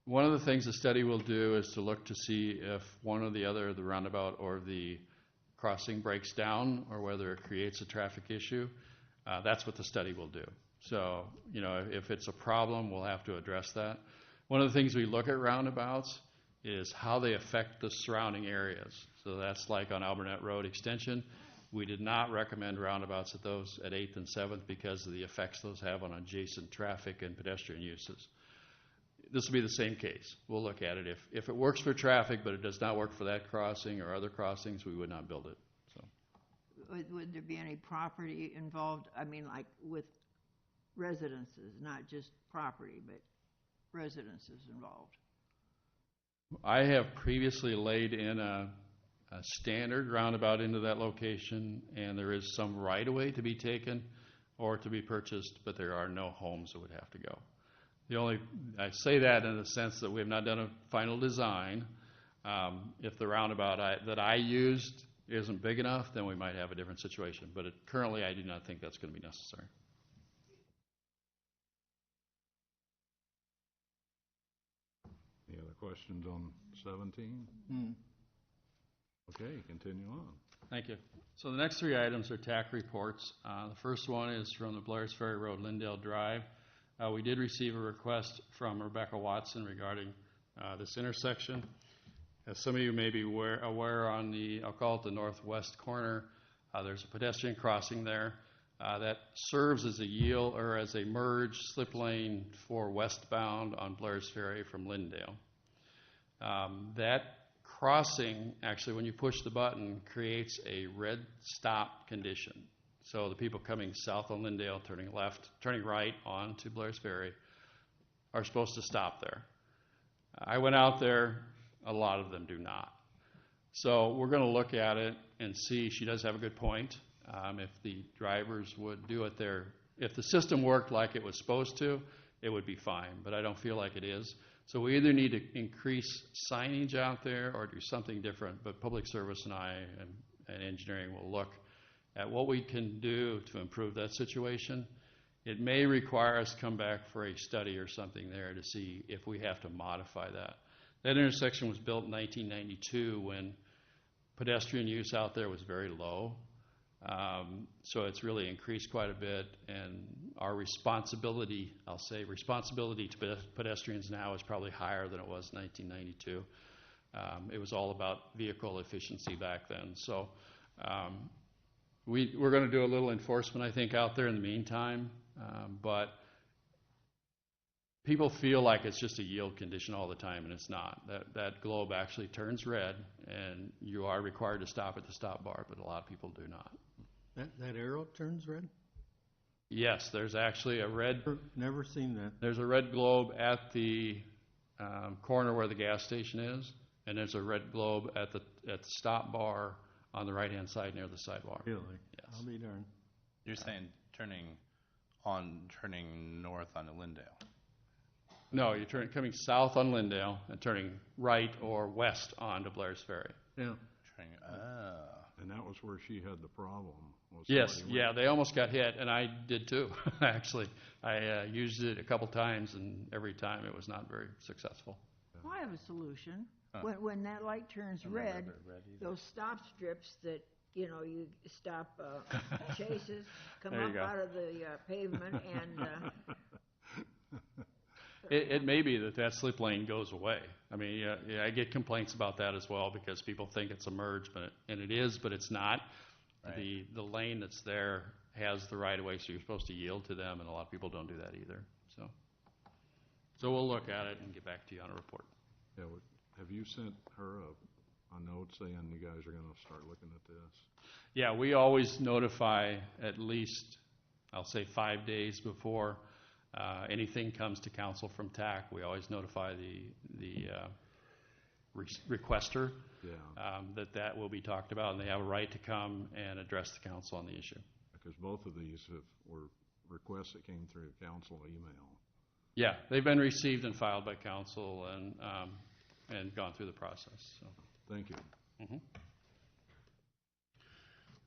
One of the things the study will do is to look to see if one or the other, the roundabout or the crossing breaks down or whether it creates a traffic issue. That's what the study will do. So, if it's a problem, we'll have to address that. One of the things we look at roundabouts is how they affect the surrounding areas. So that's like on Alburnett Road Extension. We did not recommend roundabouts at 8th and 7th because of the effects those have on adjacent traffic and pedestrian uses. This will be the same case. We'll look at it. If it works for traffic, but it does not work for that crossing or other crossings, we would not build it. So, Would there be any property involved? I mean, like with residences, not just property, but residences involved? I have previously laid in a standard roundabout into that location, and there is some right-of-way to be taken or to be purchased, but there are no homes that would have to go. I say that in the sense that we have not done a final design. If the roundabout that I used isn't big enough, then we might have a different situation. But currently, I do not think that's going to be necessary. Any other questions on 17? Okay, continue on. Thank you. So the next three items are TAC reports. The first one is from the Blair's Ferry Road, Lindale Drive. We did receive a request from Rebecca Watson regarding this intersection. As some of you may be aware on I'll call it the northwest corner, there's a pedestrian crossing there that serves as a yield or as a merge slip lane for westbound on Blair's Ferry from Lindale. That crossing, actually, when you push the button, creates a red stop condition. So the people coming south on Lindale, turning right onto Blair's Ferry, are supposed to stop there. I went out there. A lot of them do not. So we're going to look at it and see. She does have a good point. If the drivers would do it there, if the system worked like it was supposed to, it would be fine. But I don't feel like it is. So we either need to increase signage out there or do something different. But Public Service and I and engineering will look at what we can do to improve that situation. It may require us to come back for a study or something there to see if we have to modify that. That intersection was built in 1992 when pedestrian use out there was very low. So it's really increased quite a bit, and our responsibility to pedestrians now is probably higher than it was in 1992. It was all about vehicle efficiency back then. So we're going to do a little enforcement, I think, out there in the meantime, but people feel like it's just a yield condition all the time, and it's not. That globe actually turns red, and you are required to stop at the stop bar, but a lot of people do not. That arrow turns red? Yes, there's actually a red. Never seen that. There's a red globe at the corner where the gas station is, and there's a red globe at the stop bar on the right-hand side near the sidewalk. Really? Yes. I'll be darned. You're saying turning north onto Lindale. No, you're coming south on Lindale and turning right or west onto Blair's Ferry. Yeah. And that was where she had the problem. Yes, yeah, they almost got hit, and I did too, actually. I used it a couple times, and every time it was not very successful. Well, I have a solution. When that light turns red, those stop strips that, you stop chases, come There you up go. out of the pavement and... It may be that slip lane goes away. I mean, I get complaints about that as well because people think it's a merge, and it is, but it's not. Right. The lane that's there has the right of way, so you're supposed to yield to them, and a lot of people don't do that either. So we'll look at it and get back to you on a report. Yeah, have you sent her a note saying you guys are going to start looking at this? Yeah, we always notify at least, I'll say 5 days before. Anything comes to council from TAC, we always notify the requester Yeah, that will be talked about, and they have a right to come and address the council on the issue. because both of these were requests that came through council email. Yeah, they've been received and filed by council and gone through the process, so. Thank you.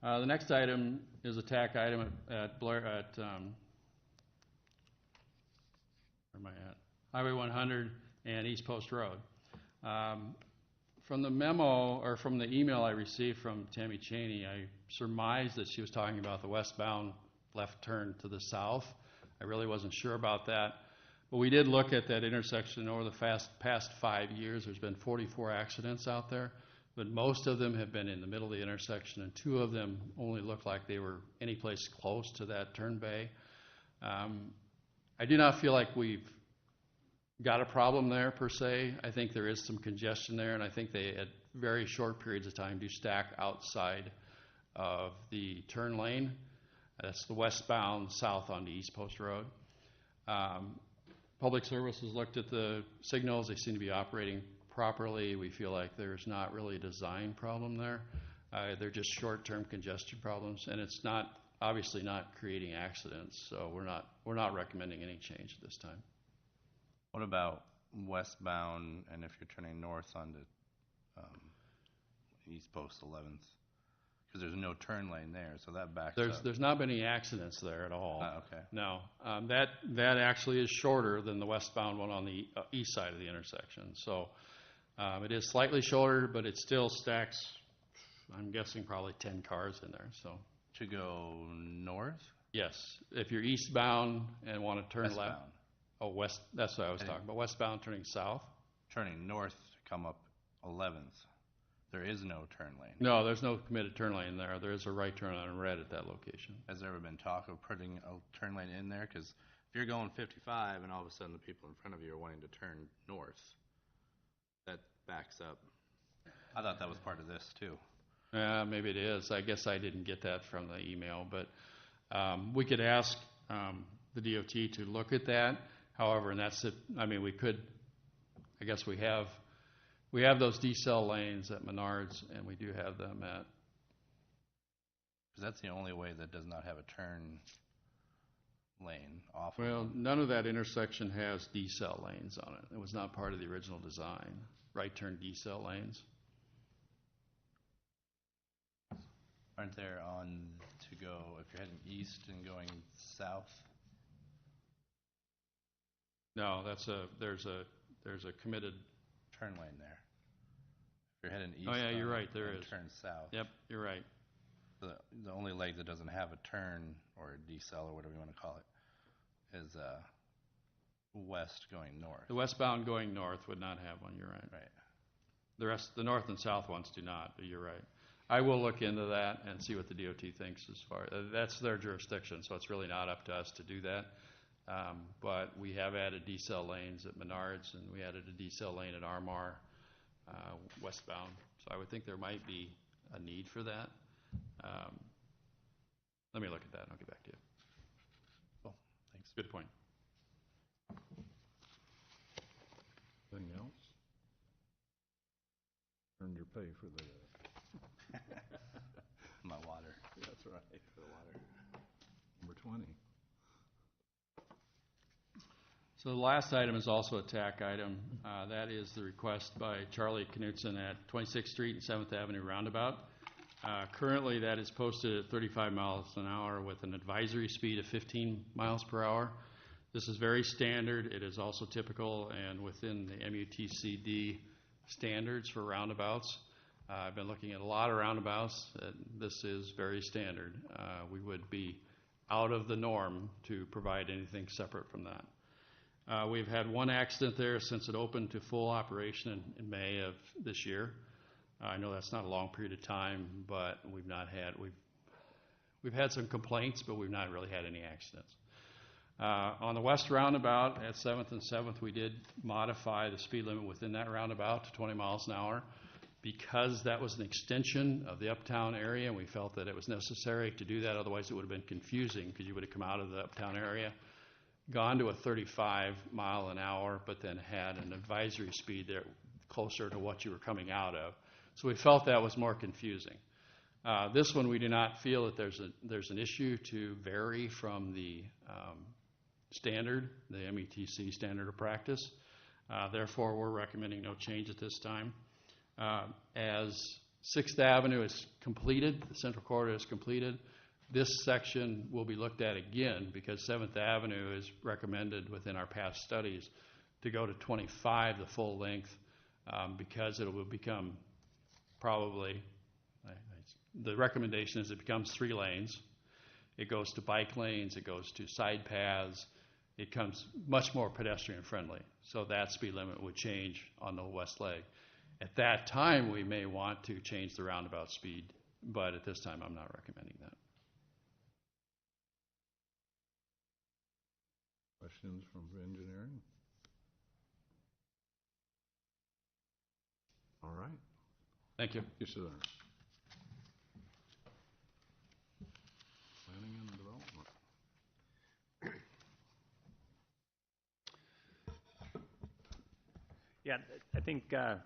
The next item is a TAC item at Blair, where am I at? Highway 100 and East Post Road. From the memo, or from the email I received from Tammy Cheney, I surmised that she was talking about the westbound left turn to the south. I really wasn't sure about that. But we did look at that intersection over the past 5 years. There's been 44 accidents out there, but most of them have been in the middle of the intersection, and 2 of them only looked like they were any place close to that turn bay. I do not feel like we've got a problem there per se. I think there is some congestion there, and I think they, at very short periods of time, do stack outside of the turn lane. That's the westbound south onto East Post Road. Public Services looked at the signals. They seem to be operating properly. We feel like there's not really a design problem there. They're just short-term congestion problems, and it's not, obviously not creating accidents, so we're not recommending any change at this time. What about westbound, and if you're turning north onto East Post 11th? Because there's no turn lane there, so that backs up. There's not been any accidents there at all. Okay. No. That actually is shorter than the westbound one on the east side of the intersection. So it is slightly shorter, but it still stacks, I'm guessing, probably 10 cars in there. So To go north? yes, if you're eastbound and want to turn left. Westbound. Oh, west. That's what I was talking about. Westbound turning south. Turning north to come up 11th. There is no turn lane. No, there's no committed turn lane there. There is a right turn on red at that location. Has there ever been talk of putting a turn lane in there? Because if you're going 55 and all of a sudden the people in front of you are wanting to turn north, that backs up. I thought that was part of this too. Maybe it is. I guess I didn't get that from the email, but we could ask the DOT to look at that. However, and that's it. I mean, we could. I guess we have those decel lanes at Menards, and we do have them at. Because that's the only way that does not have a turn lane off. Well, none of that intersection has decel lanes on it. It was not part of the original design. Right turn decel lanes. Aren't there on to go if you're heading east and going south? No, there's a committed Turn lane there. If you're heading east. Oh, yeah, you're right, there is. Turn south. Yep, you're right. The only leg that doesn't have a turn or a decel or whatever you want to call it is west going north. The westbound going north would not have one, you're right. Right. The north and south ones do not, but you're right. I will look into that and see what the DOT thinks as far, that's their jurisdiction, so it's really not up to us to do that. But we have added decel lanes at Menards, and we added a decel lane at Armar westbound. So I would think there might be a need for that. Let me look at that, and I'll get back to you. Cool. Thanks. Good point. Anything else? Earned your pay for the. My water. That's right. For the water. Number 20. So the last item is also a TAC item. That is the request by Charlie Knutson at 26th Street and 7th Avenue roundabout. Currently, that is posted at 35 miles an hour with an advisory speed of 15 miles per hour. This is very standard. It is also typical and within the MUTCD standards for roundabouts. I've been looking at a lot of roundabouts. This is very standard. We would be out of the norm to provide anything separate from that. We've had one accident there since it opened to full operation in May of this year. I know that's not a long period of time, but we've had some complaints, but we've not really had any accidents. On the west roundabout at 7th and 7th, we did modify the speed limit within that roundabout to 20 miles an hour because that was an extension of the uptown area, and we felt that it was necessary to do that. Otherwise, it would have been confusing because you would have come out of the uptown area, gone to a 35 mile an hour, but then had an advisory speed there closer to what you were coming out of. So we felt that was more confusing. This one, we do not feel that there's an issue to vary from the standard, the METC standard of practice. Therefore, we're recommending no change at this time. As 6th Avenue is completed, the central corridor is completed, this section will be looked at again because 7th Avenue is recommended within our past studies to go to 25, the full length, because it will become probably, the recommendation is it becomes 3 lanes. It goes to bike lanes, it goes to side paths, it becomes much more pedestrian friendly. So that speed limit would change on the west leg. At that time, we may want to change the roundabout speed, but at this time, I'm not recommending that. Questions from engineering? All right. Thank you. Yes, sir. Planning and development. Yeah, I think I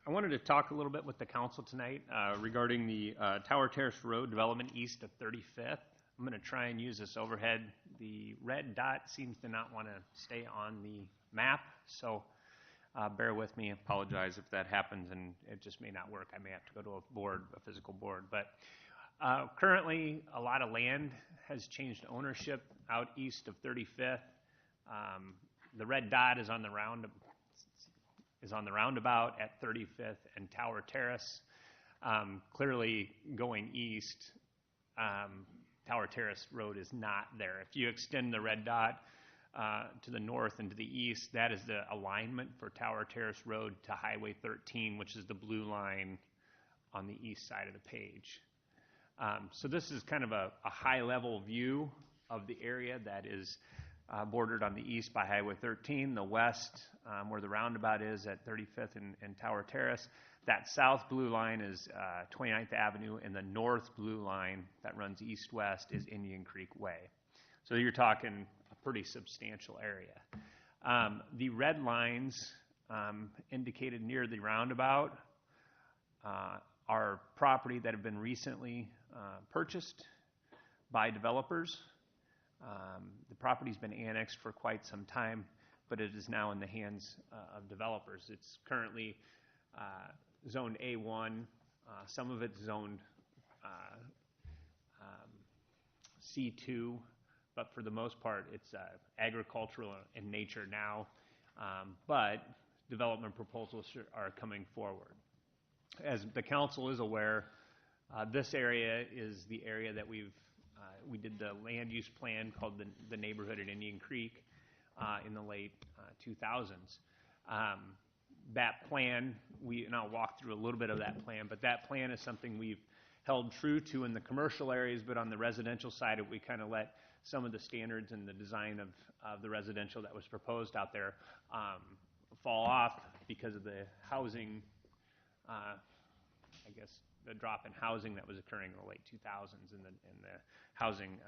wanted to talk a little bit with the council tonight regarding the Tower Terrace Road development east of 35th. I'm going to try and use this overhead. The red dot seems to not want to stay on the map, so bear with me. Apologize if that happens, and it just may not work. I may have to go to a physical board. But currently, a lot of land has changed ownership out east of 35th. The red dot is on the roundabout at 35th and Tower Terrace. Clearly, going east, Tower Terrace Road is not there. If you extend the red dot to the north and to the east, that is the alignment for Tower Terrace Road to Highway 13, which is the blue line on the east side of the page. So this is kind of a high-level view of the area that is bordered on the east by Highway 13, the west where the roundabout is at 35th and Tower Terrace. That south blue line is 29th Avenue, and the north blue line that runs east-west is Indian Creek Way. So you're talking a pretty substantial area. The red lines indicated near the roundabout are property that have been recently purchased by developers. The property's been annexed for quite some time, but it is now in the hands of developers. It's currently zoned A1. Some of it's zoned C2, but for the most part, it's agricultural in nature now. But development proposals are coming forward. As the council is aware, this area is the area that we did the land use plan called the neighborhood at Indian Creek in the late 2000s. That plan, and I'll walk through a little bit of that plan, but that plan is something we've held true to in the commercial areas, but on the residential side, we kind of let some of the standards and the design of the residential that was proposed out there fall off because of the housing, I guess, the drop in housing that was occurring in the late 2000s and the housing,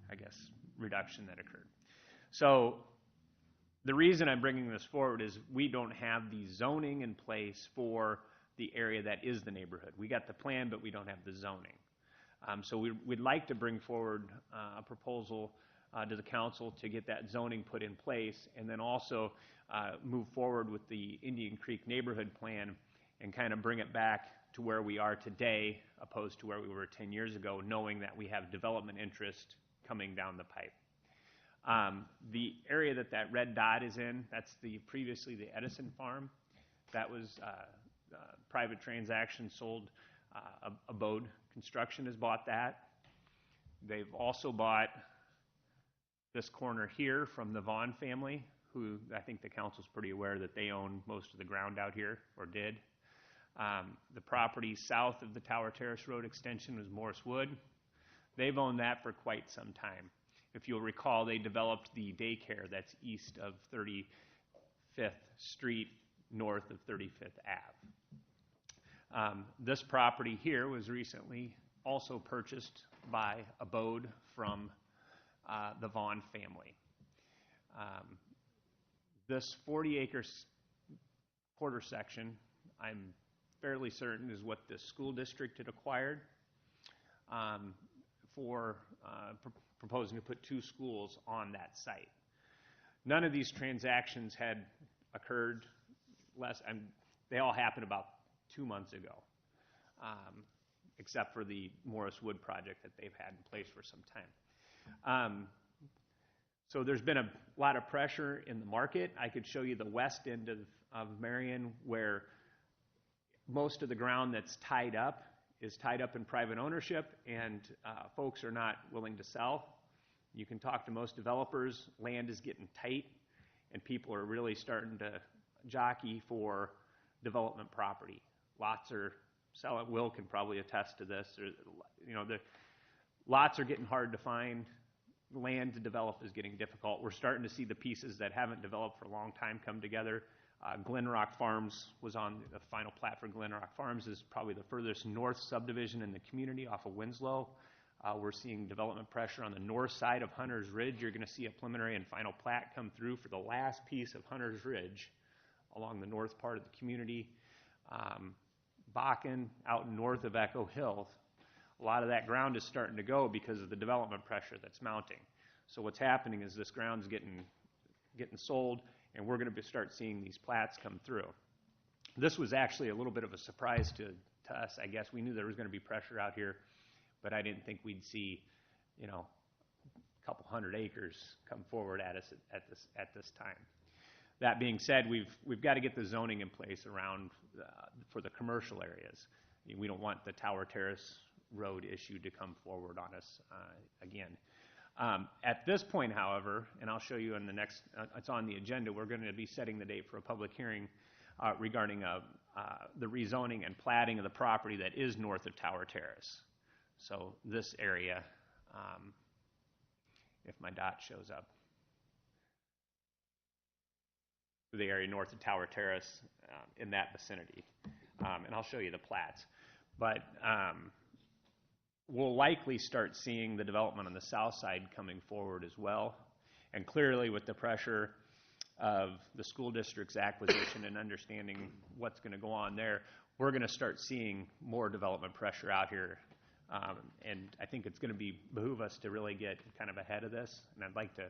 I guess, reduction that occurred. So the reason I'm bringing this forward is we don't have the zoning in place for the area that is the neighborhood. We got the plan, but we don't have the zoning. So we'd like to bring forward a proposal to the council to get that zoning put in place, and then also move forward with the Indian Creek neighborhood plan and kind of bring it back to where we are today, opposed to where we were 10 years ago, knowing that we have development interest coming down the pipe. The area that red dot is in, that's previously the Edison farm. That was private transaction sold. Abode Construction has bought that. They've also bought this corner here from the Vaughn family, who I think the council's pretty aware that they own most of the ground out here, or did. The property south of the Tower Terrace Road extension was Morris Wood. They've owned that for quite some time. If you'll recall, they developed the daycare that's east of 35th Street, north of 35th Ave. This property here was recently also purchased by Abode from the Vaughn family. This 40-acre quarter section, I'm fairly certain, is what the school district had acquired for proposing to put 2 schools on that site. None of these transactions had occurred they all happened about 2 months ago, except for the Morris Wood project that they've had in place for some time. So there's been a lot of pressure in the market. I could show you the west end of Marion, where most of the ground that's tied up is tied up in private ownership, and folks are not willing to sell. You can talk to most developers. Land is getting tight, and people are really starting to jockey for development property. Lots are selling. Will can probably attest to this. The lots are getting hard to find. Land to develop is getting difficult. We're starting to see the pieces that haven't developed for a long time come together. Glen Rock Farms was on the final plat for Glen Rock Farms, is probably the furthest north subdivision in the community off of Winslow. We're seeing development pressure on the north side of Hunter's Ridge. You're going to see a preliminary and final plat come through for the last piece of Hunter's Ridge along the north part of the community. Bakken, out north of Echo Hill, a lot of that ground is starting to go because of the development pressure that's mounting. So what's happening is this ground's getting sold, and we're going to start seeing these plats come through. This was actually a little bit of a surprise to us, I guess. We knew there was going to be pressure out here, but I didn't think we'd see, a couple hundred acres come forward at us at this time. That being said, we've got to get the zoning in place around for the commercial areas. We don't want the Tower Terrace Road issue to come forward on us again. At this point, however, and I'll show you in the next, it's on the agenda, we're going to be setting the date for a public hearing regarding the rezoning and platting of the property that is north of Tower Terrace. So this area, if my dot shows up, the area north of Tower Terrace in that vicinity. And I'll show you the plats. But we'll likely start seeing the development on the south side coming forward as well. And clearly with the pressure of the school district's acquisition and understanding what's going to go on there, we're going to start seeing more development pressure out here. And I think it's going to behoove us to really get kind of ahead of this. And I'd like to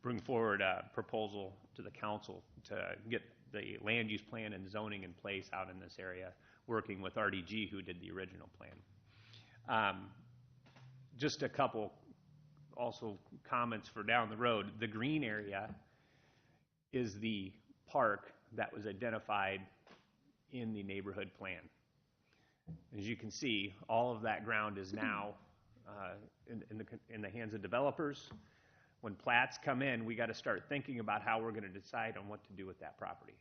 bring forward a proposal to the council to get the land use plan and zoning in place out in this area, working with RDG, who did the original plan. Just a couple also comments for down the road. The green area is the park that was identified in the neighborhood plan. As you can see, all of that ground is now in the hands of developers. When plats come in, we got to start thinking about how we're going to decide on what to do with that property.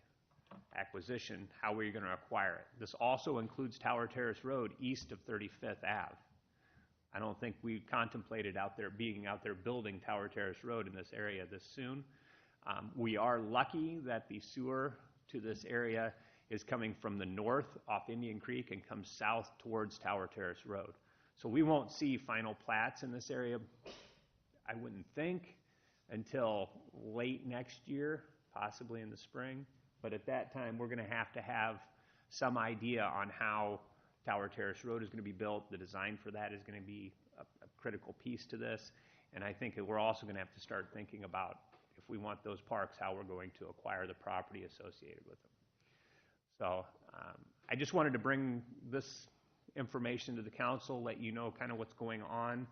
Acquisition, how are you going to acquire it? This also includes Tower Terrace Road east of 35th Ave. I don't think we contemplated being out there building Tower Terrace Road in this area this soon. We are lucky that the sewer to this area is coming from the north off Indian Creek and comes south towards Tower Terrace Road. So we won't see final plats in this area, I wouldn't think, until late next year, possibly in the spring. But at that time, we're going to have some idea on how Tower Terrace Road is going to be built. The design for that is going to be a critical piece to this. And I think that we're also going to have to start thinking about, if we want those parks, how we're going to acquire the property associated with them. So I just wanted to bring this information to the council, let you know kind of what's going on.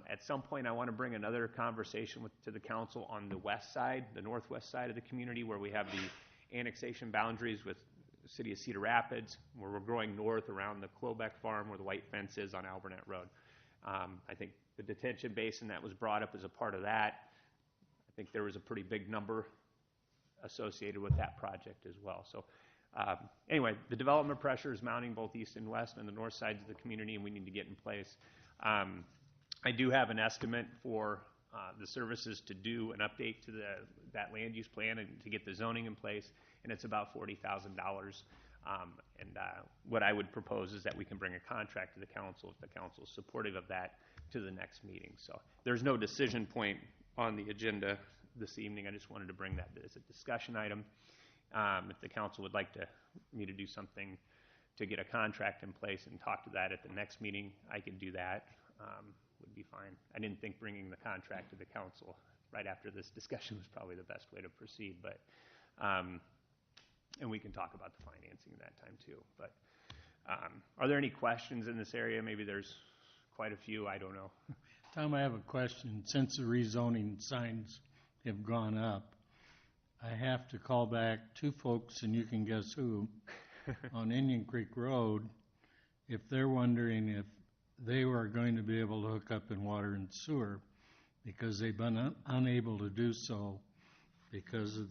At some point, I want to bring another conversation to the council on the west side, the northwest side of the community, where we have the annexation boundaries with the city of Cedar Rapids, where we're growing north around the Clobeck farm where the white fence is on Albernet Road. I think the detention basin that was brought up as a part of that, I think there was a pretty big number associated with that project as well. So anyway, the development pressure is mounting both east and west and the north sides of the community, and we need to get in place. I do have an estimate for the services to do an update to that land use plan and to get the zoning in place, and it's about $40,000. And what I would propose is that we can bring a contract to the council, if the council is supportive of that, to the next meeting. So there's no decision point on the agenda this evening. I just wanted to bring that as a discussion item. If the council would like me to do something to get a contract in place and talk to that at the next meeting, I can do that. Would be fine. I didn't think bringing the contract to the council right after this discussion was probably the best way to proceed, but and we can talk about the financing at that time too. But are there any questions in this area? Maybe there's quite a few. I don't know. Tom, I have a question. Since the rezoning signs have gone up, I have to call back two folks, and you can guess who, on Indian Creek Road, if they're wondering if they were going to be able to hook up in water and sewer, because they've been unable to do so because of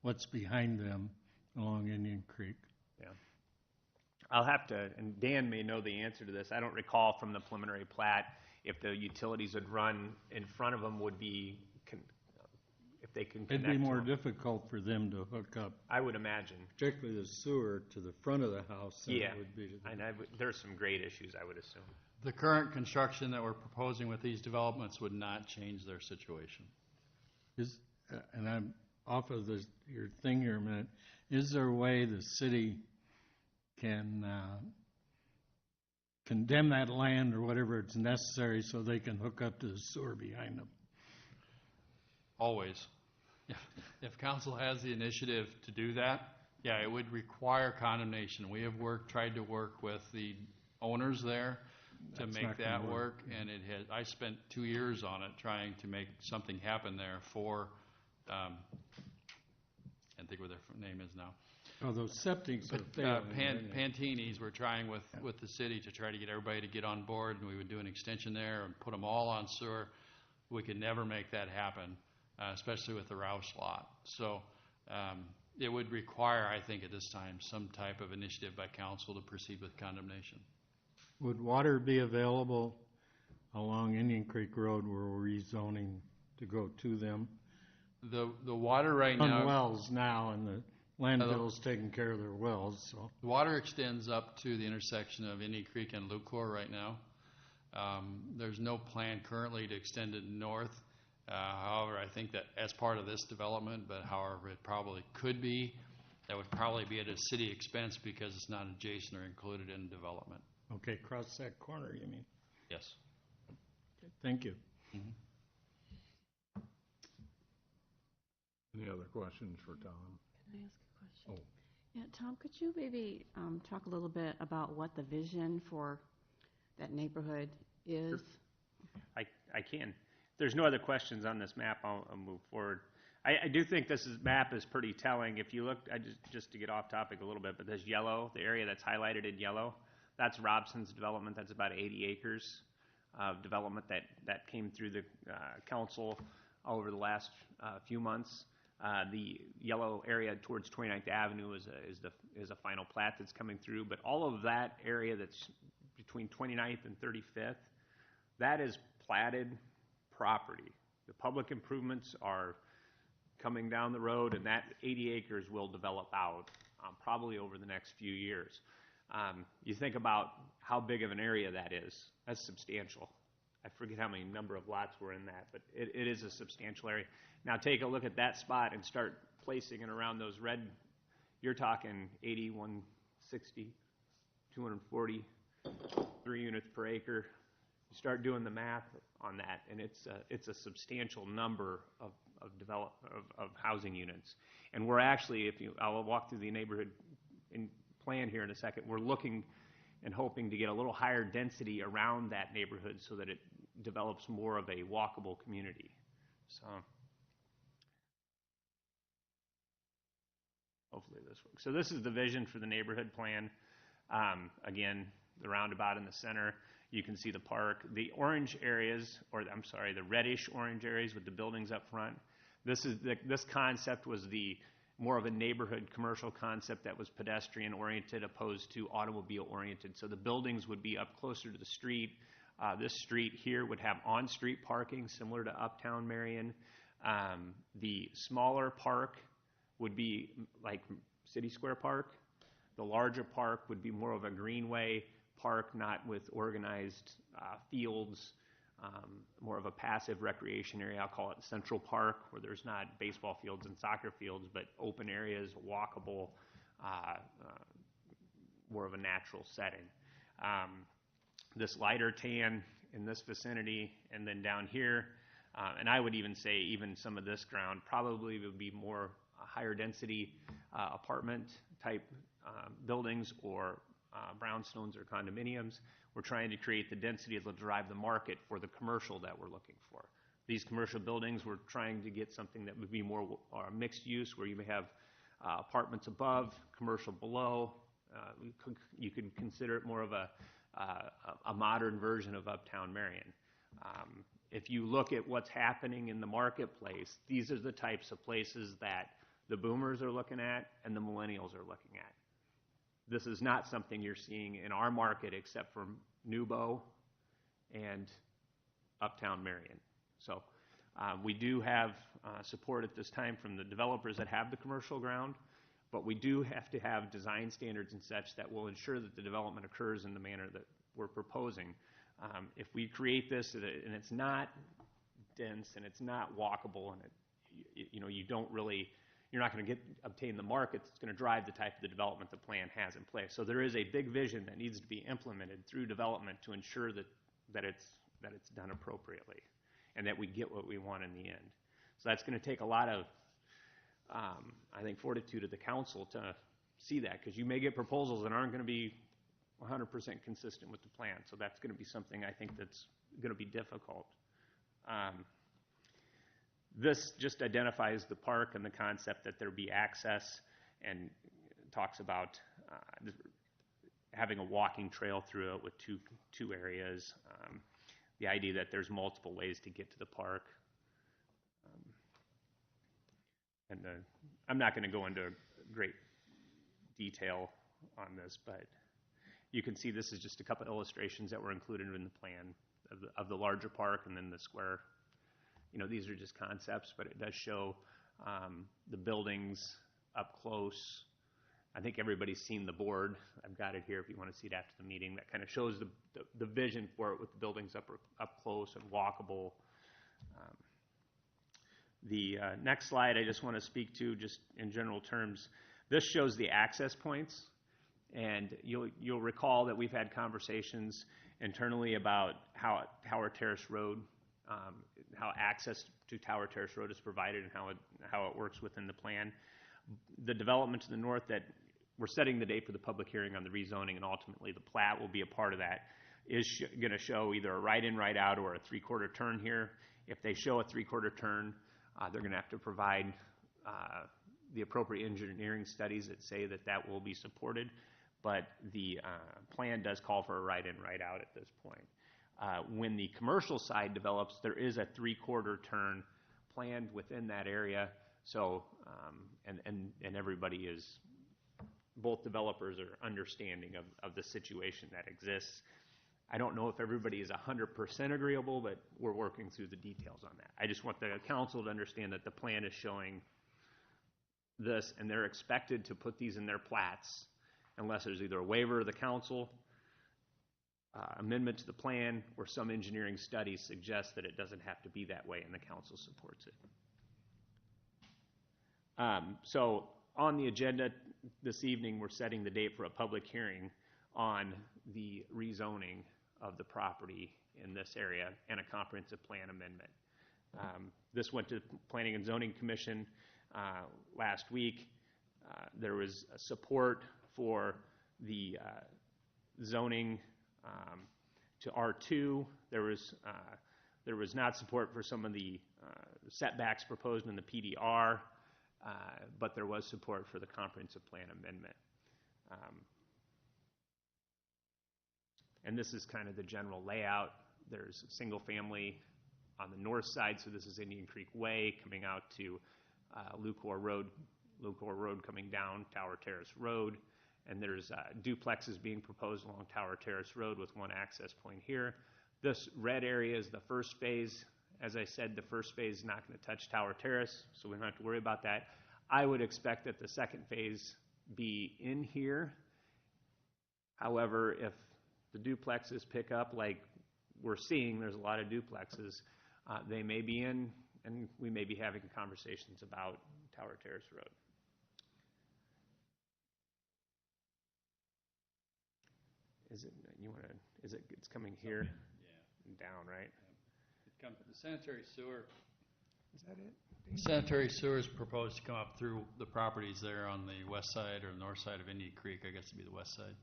what's behind them along Indian Creek. Yeah. I'll have to, and Dan may know the answer to this. I don't recall from the preliminary plat if the utilities would run in front of them would be, if they can connect. It'd be more to them. difficult for them to hook up, I would imagine. particularly the sewer to the front of the house than Yeah, it would be to the... and there's some grade issues, I would assume. The current construction that we're proposing with these developments would not change their situation. And I'm off of your thing here a minute. Is there a way the city can condemn that land or whatever it's necessary so they can hook up to the sewer behind them? Always. If council has the initiative to do that, yeah, it would require condemnation. We have tried to work with the owners there to That's make not gonna that work, and I spent 2 years on it trying to make something happen there for, I can't think what their name is now. Oh, those septics are But failing. Pantini's, we're trying with the city to try to get everybody to get on board, and we would do an extension there and put them all on sewer. We could never make that happen, especially with the Roush lot. So it would require, I think at this time, some type of initiative by council to proceed with condemnation. Would water be available along Indian Creek Road where we're rezoning to go to them? The water right On now, wells now, and the landfill's taking care of their wells, so. the water extends up to the intersection of Indian Creek and Lucor right now. There's no plan currently to extend it north. However, I think that as part of this development, but however it probably could be, that would probably be at a city expense because it's not adjacent or included in development. Okay, cross that corner, you mean? Yes. Thank you. Any other questions for Tom? Can I ask a question? Oh. Yeah, Tom, could you maybe talk a little bit about what the vision for that neighborhood is? I can. If there's no other questions on this map, I'll move forward. I do think this map is pretty telling. If you look, just to get off topic a little bit, but this yellow, the area that's highlighted in yellow, that's Robson's development. That's about 80 acres of development that came through the council over the last few months. The yellow area towards 29th Avenue is a final plat that's coming through, but all of that area that's between 29th and 35th, that is platted property. The public improvements are coming down the road, and that 80 acres will develop out probably over the next few years. You think about how big of an area that is. That's substantial. I forget how many number of lots were in that, but it is a substantial area. Now take a look at that spot and start placing it around those red. You're talking 80, 160, 240, 3 units per acre. You start doing the math on that, and it's a substantial number of housing units. And we're actually, I'll walk through the neighborhood plan here in a second. We're looking and hoping to get a little higher density around that neighborhood so that it develops more of a walkable community. So hopefully this works. So this is the vision for the neighborhood plan. Again, the roundabout in the center. You can see the park. The orange areas, the reddish orange areas with the buildings up front. This concept was more of a neighborhood commercial concept that was pedestrian oriented opposed to automobile oriented. So the buildings would be up closer to the street. This street here would have on-street parking similar to Uptown Marion. The smaller park would be like City Square Park. The larger park would be more of a greenway park, not with organized fields more of a passive recreation area. I'll call it Central Park, where there's not baseball fields and soccer fields, but open areas, walkable, more of a natural setting. This lighter tan in this vicinity, and then down here, and I would even say even some of this ground probably would be more higher density apartment type buildings or brownstones or condominiums. We're trying to create the density that will drive the market for the commercial that we're looking for. These commercial buildings, we're trying to get something that would be more mixed use, where you may have apartments above, commercial below. You could consider it more of a modern version of Uptown Marion. If you look at what's happening in the marketplace, these are the types of places that the boomers are looking at and the millennials are looking at. This is not something you're seeing in our market except for Nubo and Uptown Marion. So we do have support at this time from the developers that have the commercial ground, but we do have to have design standards and such that will ensure that the development occurs in the manner that we're proposing. If we create this and it's not dense and it's not walkable, and you're not going to obtain the markets that's going to drive the type of the development the plan has in place. So there is a big vision that needs to be implemented through development to ensure that it's done appropriately and that we get what we want in the end. So that's going to take a lot of, I think, fortitude of the council to see that, because you may get proposals that aren't going to be 100% consistent with the plan. So that's going to be something I think that's going to be difficult. This just identifies the park and the concept that there be access, and talks about having a walking trail through it with two areas. The idea that there's multiple ways to get to the park. I'm not going to go into great detail on this, but you can see this is just a couple illustrations that were included in the plan of the larger park and then the square. These are just concepts, but it does show the buildings up close. I think everybody's seen the board. I've got it here if you want to see it after the meeting. That kind of shows the vision for it with the buildings up close and walkable. The next slide I just want to speak to just in general terms. This shows the access points, and you'll recall that we've had conversations internally about how Tower Terrace Road, how access to Tower Terrace Road is provided and how it works within the plan. The development to the north that we're setting the date for the public hearing on the rezoning, and ultimately the plat will be a part of that, is going to show either a right-in, right-out, or a three-quarter turn here. If they show a three-quarter turn, they're going to have to provide the appropriate engineering studies that say that will be supported. But the plan does call for a right-in, right-out at this point. When the commercial side develops, there is a three-quarter turn planned within that area. So, and everybody is, both developers are understanding of the situation that exists. I don't know if everybody is 100% agreeable, but we're working through the details on that. I just want the council to understand that the plan is showing this, and they're expected to put these in their plats unless there's either a waiver of the council, amendment to the plan, or some engineering studies suggest that it doesn't have to be that way, and the council supports it. So on the agenda this evening, we're setting the date for a public hearing on the rezoning of the property in this area and a comprehensive plan amendment. This went to Planning and Zoning Commission last week. There was support for the zoning to R2. There was not support for some of the setbacks proposed in the PDR, but there was support for the comprehensive plan amendment. And this is kind of the general layout. There's single family on the north side, so this is Indian Creek Way coming out to Lucor Road coming down Tower Terrace Road. And there's duplexes being proposed along Tower Terrace Road with one access point here. This red area is the first phase. As I said, the first phase is not going to touch Tower Terrace, so we don't have to worry about that. I would expect that the second phase be in here. However, if the duplexes pick up like we're seeing there's a lot of duplexes. They may be in, and we may be having conversations about Tower Terrace Road. It's coming here? Yeah. Down, right? The sanitary sewer. Is that it? Sanitary sewer is proposed to come up through the properties there on the west side or north side of Indian Creek, I guess to be the west side,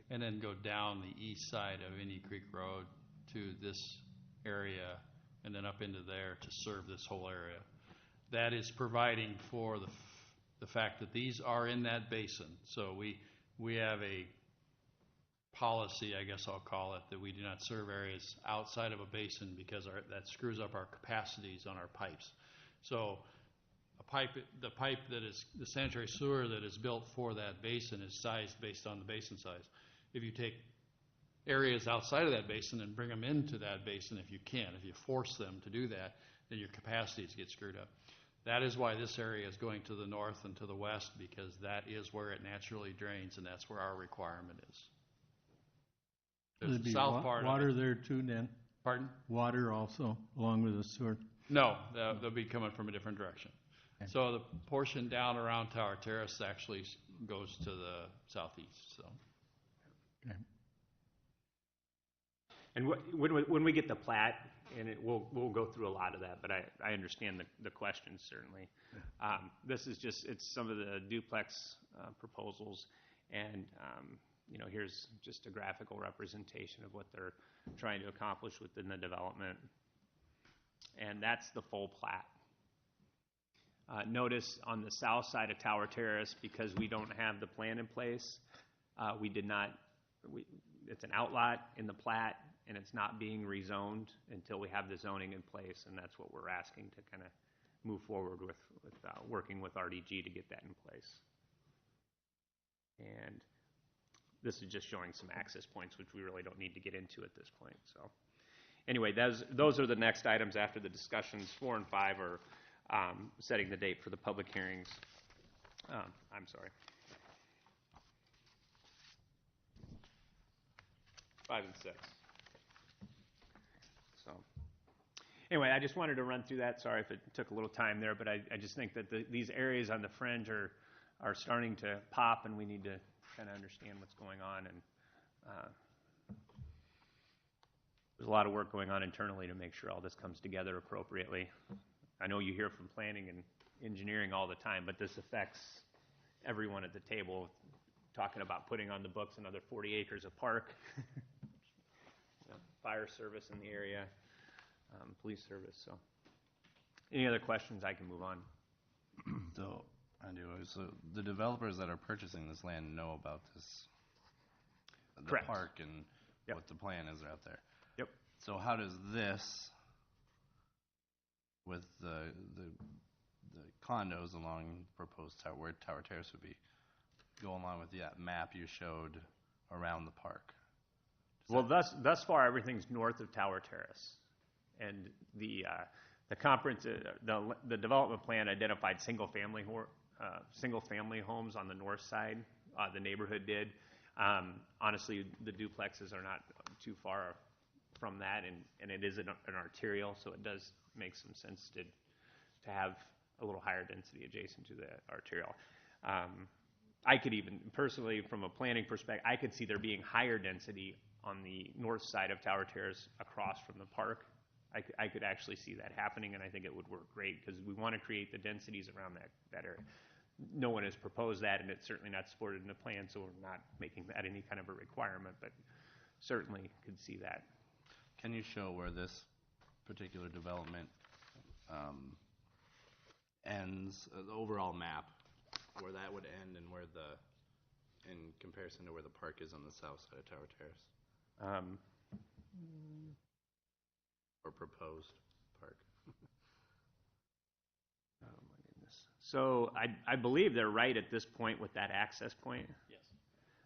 and then go down the east side of Indian Creek Road to this area and then up into there to serve this whole area. That is providing for the fact that these are in that basin. So we have a policy, I guess I'll call it, that we do not serve areas outside of a basin because that screws up our capacities on our pipes. So the pipe that is the sanitary sewer that is built for that basin is sized based on the basin size. If you take areas outside of that basin and bring them into that basin, if you force them to do that, then your capacities get screwed up. That is why this area is going to the north and to the west, because that is where it naturally drains, and that's where our requirement is. There'd be south part water there too, then? Pardon? Water also, along with the sewer? No, they'll be coming from a different direction. Okay. So the portion down around Tower Terrace actually goes to the southeast, so. Okay. And when we get the plat, and we'll go through a lot of that, but I understand the questions certainly. This is it's some of the duplex proposals, and here's just a graphical representation of what they're trying to accomplish within the development. And that's the full plat. Notice on the south side of Tower Terrace, because we don't have the plan in place, it's an outlot in the plat, and it's not being rezoned until we have the zoning in place, and that's what we're asking to kind of move forward with working with RDG to get that in place. And this is just showing some access points, which we really don't need to get into at this point. So anyway, those are the next items after the discussions. 4 and 5 are setting the date for the public hearings. I'm sorry. 5 and 6. So anyway, I just wanted to run through that. Sorry if it took a little time there, but I just think that these areas on the fringe are starting to pop, and we need to kind of understand what's going on. And there's a lot of work going on internally to make sure all this comes together appropriately. I know you hear from planning and engineering all the time, but this affects everyone at the table, talking about putting on the books another 40 acres of park, fire service in the area, police service. So any other questions, I can move on. So I do. So the developers that are purchasing this land know about this, the Correct. park, and Yep. what the plan is out there. Yep. So how does this, with the condos along proposed tower, where Tower Terrace would be, go along with that map you showed around the park? Well, thus far, everything's north of Tower Terrace, and the development plan identified single family homes on the north side. The neighborhood did. Honestly, the duplexes are not too far from that, and it is an arterial, so it does make some sense to have a little higher density adjacent to the arterial. I could even, personally, from a planning perspective, I could see there being higher density on the north side of Tower Terrace across from the park. I could actually see that happening, and I think it would work great because we want to create the densities around that area. No one has proposed that, and it's certainly not supported in the plan, so we're not making that any kind of a requirement, but certainly could see that. Can you show where this particular development ends, the overall map, where that would end, and where in comparison to where the park is on the south side of Tower Terrace? Or proposed park? Oh my goodness. So I believe they're right at this point with that access point. Yes.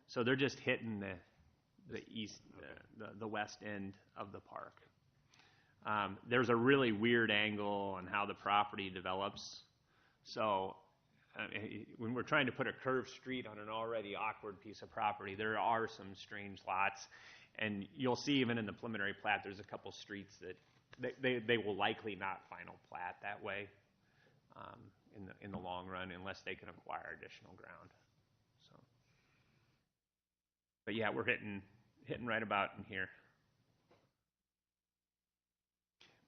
So they're just hitting the east, the west end of the park. There's a really weird angle on how the property develops. So when we're trying to put a curved street on an already awkward piece of property, there are some strange lots. And you'll see even in the preliminary plat, there's a couple streets that they will likely not final plat that way in the long run unless they can acquire additional ground. So, but yeah, we're hitting right about in here.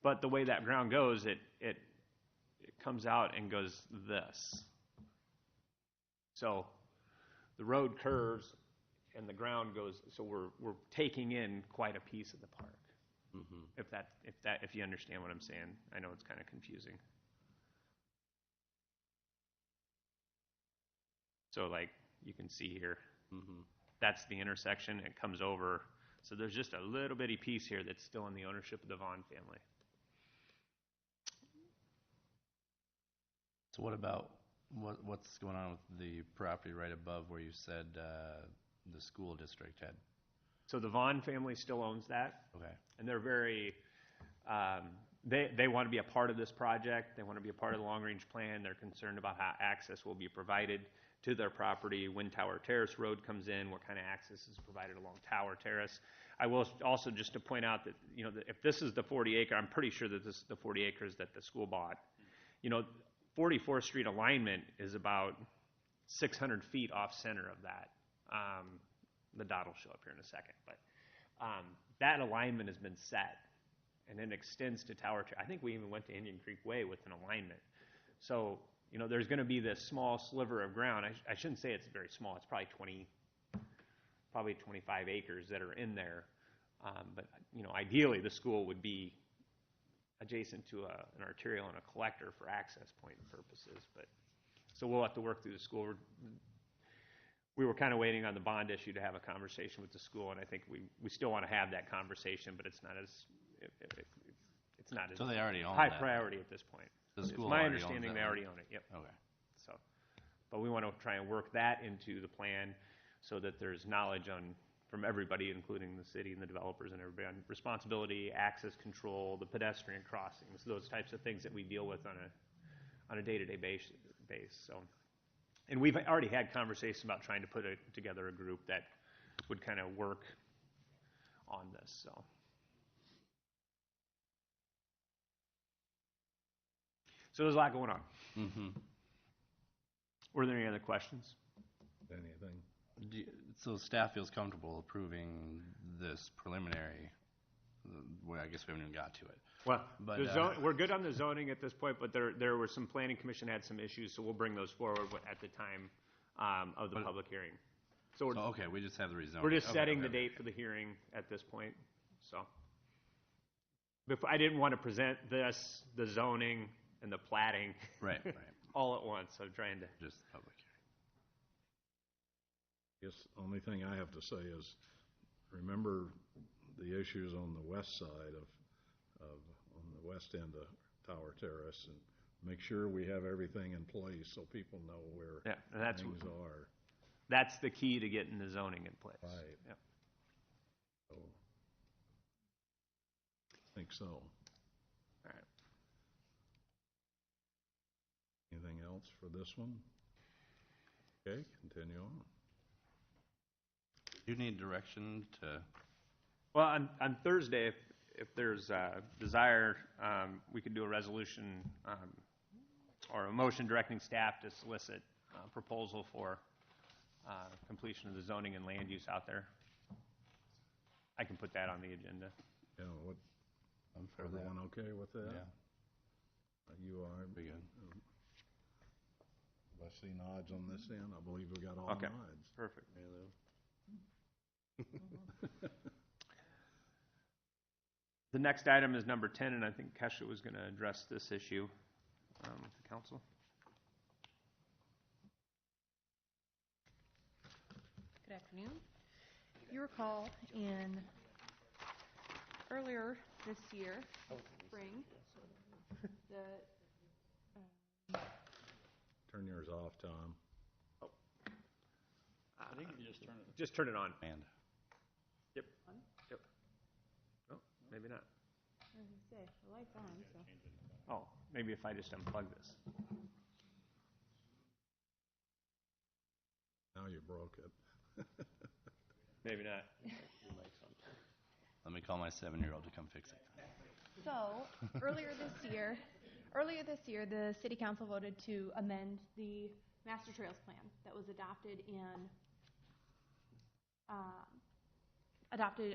But the way that ground goes, it comes out and goes this. So the road curves and the ground goes, so we're taking in quite a piece of the park. If you understand what I'm saying. I know it's kind of confusing. So like you can see here, that's the intersection. It comes over. So there's just a little bitty piece here that's still in the ownership of the Vaughn family. So what about, what's going on with the property right above where you said the school district had? So the Vaughn family still owns that. Okay. And they're very, they want to be a part of this project. They want to be a part of the long-range plan. They're concerned about how access will be provided to their property when Tower Terrace Road comes in, what kind of access is provided along Tower Terrace. I will also just to point out that, you know, if this is the 40 acre, I'm pretty sure that this is the 40 acres that the school bought. You know, 44th Street alignment is about 600 feet off center of that. The dot will show up here in a second, but that alignment has been set and then extends to Tower. I think we even went to Indian Creek Way with an alignment. So, you know, there's going to be this small sliver of ground. I shouldn't say it's very small. It's probably 25 acres that are in there. But, you know, ideally the school would be adjacent to an arterial and a collector for access point purposes. But so we'll have to work through the school. We were kind of waiting on the bond issue to have a conversation with the school, and I think we still want to have that conversation, but it's not as so they already own high that. priority at this point. The school it's my already owns understanding that they one? already own it. Yep. Okay. So, but we want to try and work that into the plan so that there's knowledge from everybody, including the city and the developers and everybody, on responsibility, access control, the pedestrian crossings, those types of things that we deal with on a day-to-day basis. So, and we've already had conversations about trying to put together a group that would kind of work on this. So there's a lot going on. Were there any other questions? Anything? So staff feels comfortable approving this preliminary, well, I guess we haven't even got to it. Well, But, we're good on the zoning at this point, but there were some planning commission had some issues, so we'll bring those forward at the time of the public hearing. So okay, we just have the rezoning. we're just setting the date for the hearing at this point. So I didn't want to present the zoning and the platting Right. all at once. So I'm trying to Just the public hearing. I guess the only thing I have to say is remember the issues on the west side on the west end of Tower Terrace, and make sure we have everything in place so people know where things are. That's the key to getting the zoning in place. Right. Yep. So, I think so. All right. Anything else for this one? Okay, continue on. Do you need direction to? Well, on Thursday, if there's a desire, we could do a resolution or a motion directing staff to solicit a proposal for completion of the zoning and land use out there. I can put that on the agenda. Yeah, I'm for that. everyone okay with that? Yeah. You are? Be good. If I see nods on this end, I believe we got all Okay. nods. Perfect. The next item is number 10, and I think Kesha was going to address this issue with the council. Good afternoon. You recall earlier this year, spring, Turn yours off, Tom. I think you Just turn it on. And Yep. Oh, maybe not. I was gonna say, the light's on, so. Oh, maybe if I just unplug this. Now you broke it. Maybe not. Let me call my 7-year-old to come fix it. So, earlier this year, the city council voted to amend the master trails plan that was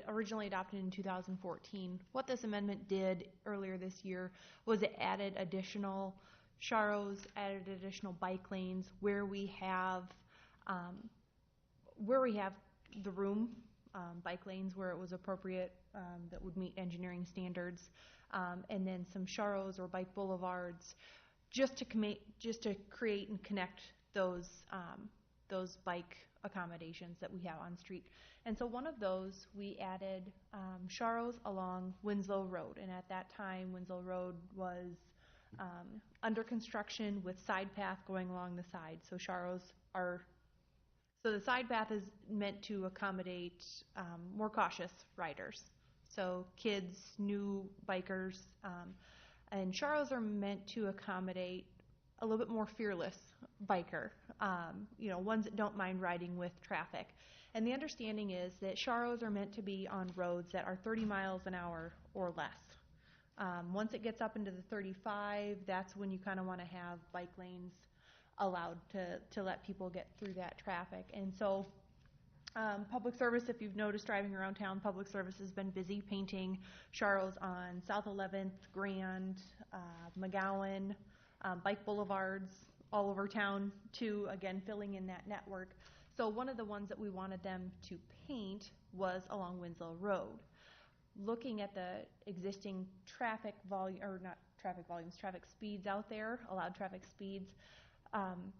originally adopted in 2014. What this amendment did earlier this year was it added additional charros, added additional bike lanes where we have the room, bike lanes where it was appropriate, that would meet engineering standards, and then some charros or bike boulevards, just to create and connect those bike accommodations that we have on street. And so one of those, we added charros along Winslow Road, and at that time Winslow Road was under construction with side path going along the side. So the side path is meant to accommodate more cautious riders, so kids, new bikers, and charros are meant to accommodate a little bit more fearless biker, ones that don't mind riding with traffic. And the understanding is that charros are meant to be on roads that are 30 miles an hour or less. Once it gets up into the 35, that's when you kind of want to have bike lanes allowed to let people get through that traffic. And so public service, if you've noticed driving around town, public service has been busy painting charros on South 11th, Grand, McGowan, bike boulevards all over town too, again, filling in that network. So one of the ones that we wanted them to paint was along Winslow Road. Looking at the existing traffic speeds out there, allowed traffic speeds,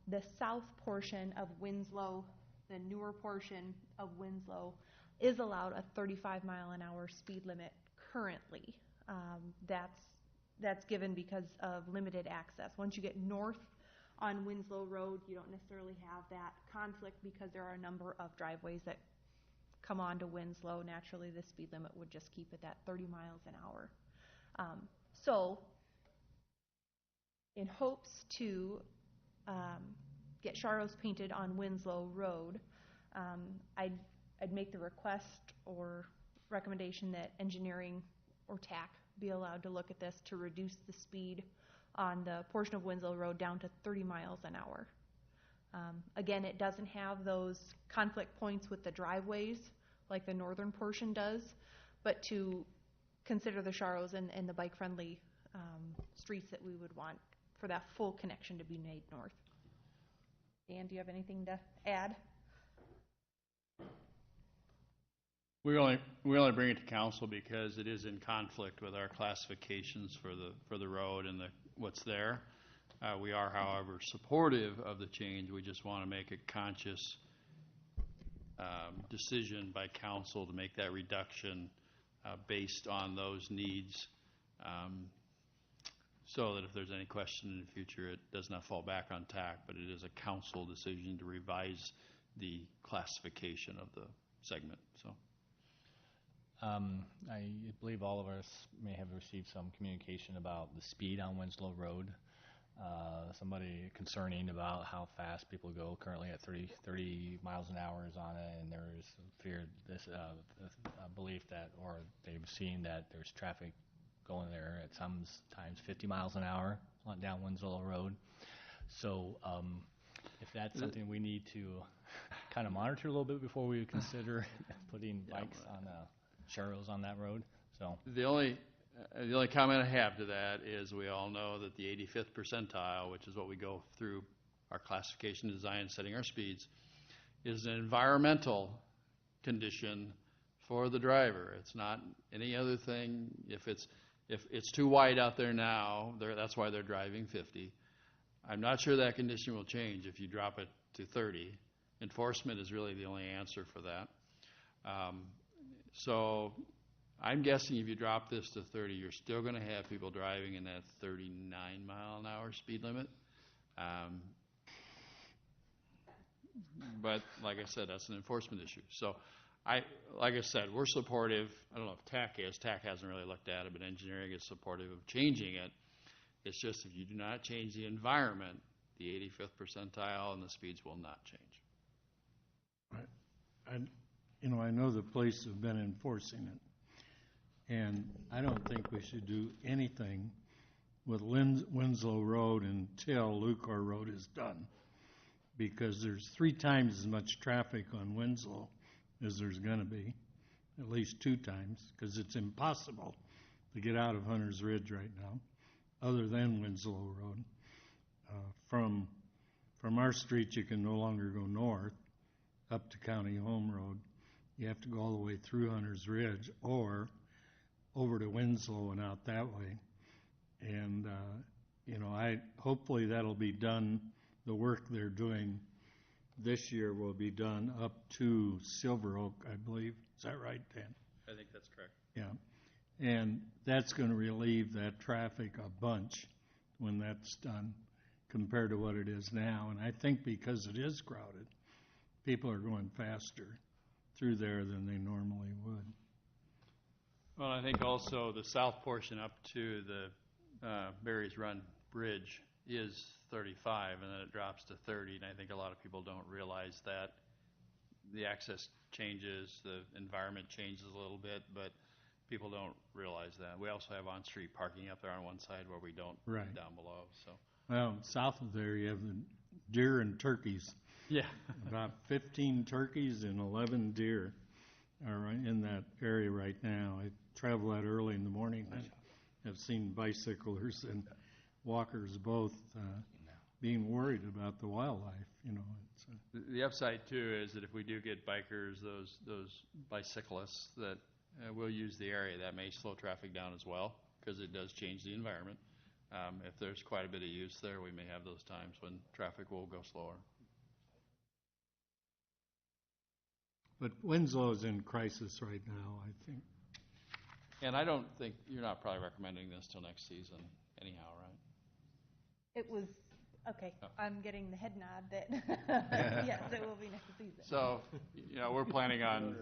the south portion of Winslow, the newer portion of Winslow, is allowed a 35 mile an hour speed limit currently. That's given because of limited access. Once you get north on Winslow Road, you don't necessarily have that conflict because there are a number of driveways that come onto Winslow. Naturally, the speed limit would just keep it at 30 miles an hour. So, in hopes to get charros painted on Winslow Road, I'd make the request or recommendation that engineering or TAC be allowed to look at this to reduce the speed on the portion of Winslow Road down to 30 miles an hour. Again, it doesn't have those conflict points with the driveways like the northern portion does, but to consider the charros and the bike-friendly streets that we would want for that full connection to be made north. Dan, do you have anything to add? We only bring it to council because it is in conflict with our classifications for the road and what's there. We are, however, supportive of the change. We just want to make a conscious decision by council to make that reduction based on those needs, so that if there's any question in the future, it does not fall back on TAC, but it is a council decision to revise the classification of the segment. So. I believe all of us may have received some communication about the speed on Winslow Road. Somebody concerning about how fast people go currently at 30 miles an hour is on it, and there is belief that, or they've seen that there's traffic going there at times 50 miles an hour down Winslow Road. So if that's something we need to kind of monitor a little bit before we consider putting bikes on charros on that road. So The only comment I have to that is we all know that the 85th percentile, which is what we go through our classification design, setting our speeds, is an environmental condition for the driver. It's not any other thing. If it's too wide out there now, that's why they're driving 50. I'm not sure that condition will change if you drop it to 30. Enforcement is really the only answer for that. So I'm guessing if you drop this to 30, you're still going to have people driving in that 39 mile an hour speed limit. But like I said, that's an enforcement issue. So like I said, we're supportive. I don't know if TAC is. TAC hasn't really looked at it, but engineering is supportive of changing it. It's just if you do not change the environment, the 85th percentile and the speeds will not change. I know the police have been enforcing it. And I don't think we should do anything with Winslow Road until Lucor Road is done, because there's 3 times as much traffic on Winslow as there's gonna be, at least 2 times, because it's impossible to get out of Hunter's Ridge right now, other than Winslow Road. From our street, you can no longer go north up to County Home Road. You have to go all the way through Hunter's Ridge or over to Winslow and out that way. And, hopefully that'll be done. The work they're doing this year will be done up to Silver Oak, I believe. Is that right, Dan? I think that's correct. Yeah. And that's going to relieve that traffic a bunch when that's done compared to what it is now. And I think because it is crowded, people are going faster through there than they normally would. Well, I think also the south portion up to the Berries Run Bridge is 35, and then it drops to 30, and I think a lot of people don't realize that. The access changes, the environment changes a little bit, but people don't realize that. We also have on-street parking up there on one side where we don't Right. down below, so. Well, south of there, you have the deer and turkeys. Yeah. About 15 turkeys and 11 deer are in that area right now. I travel that early in the morning and have seen bicyclers and walkers both being worried about the wildlife, It's, The upside too is that if we do get bikers, those bicyclists that will use the area, that may slow traffic down as well, because it does change the environment. If there's quite a bit of use there, we may have those times when traffic will go slower. but Winslow's in crisis right now, I think. And I don't think, you're not probably recommending this till next season anyhow, right? It was, okay, I'm getting the head nod that, yes, it will be next season. So, we're planning on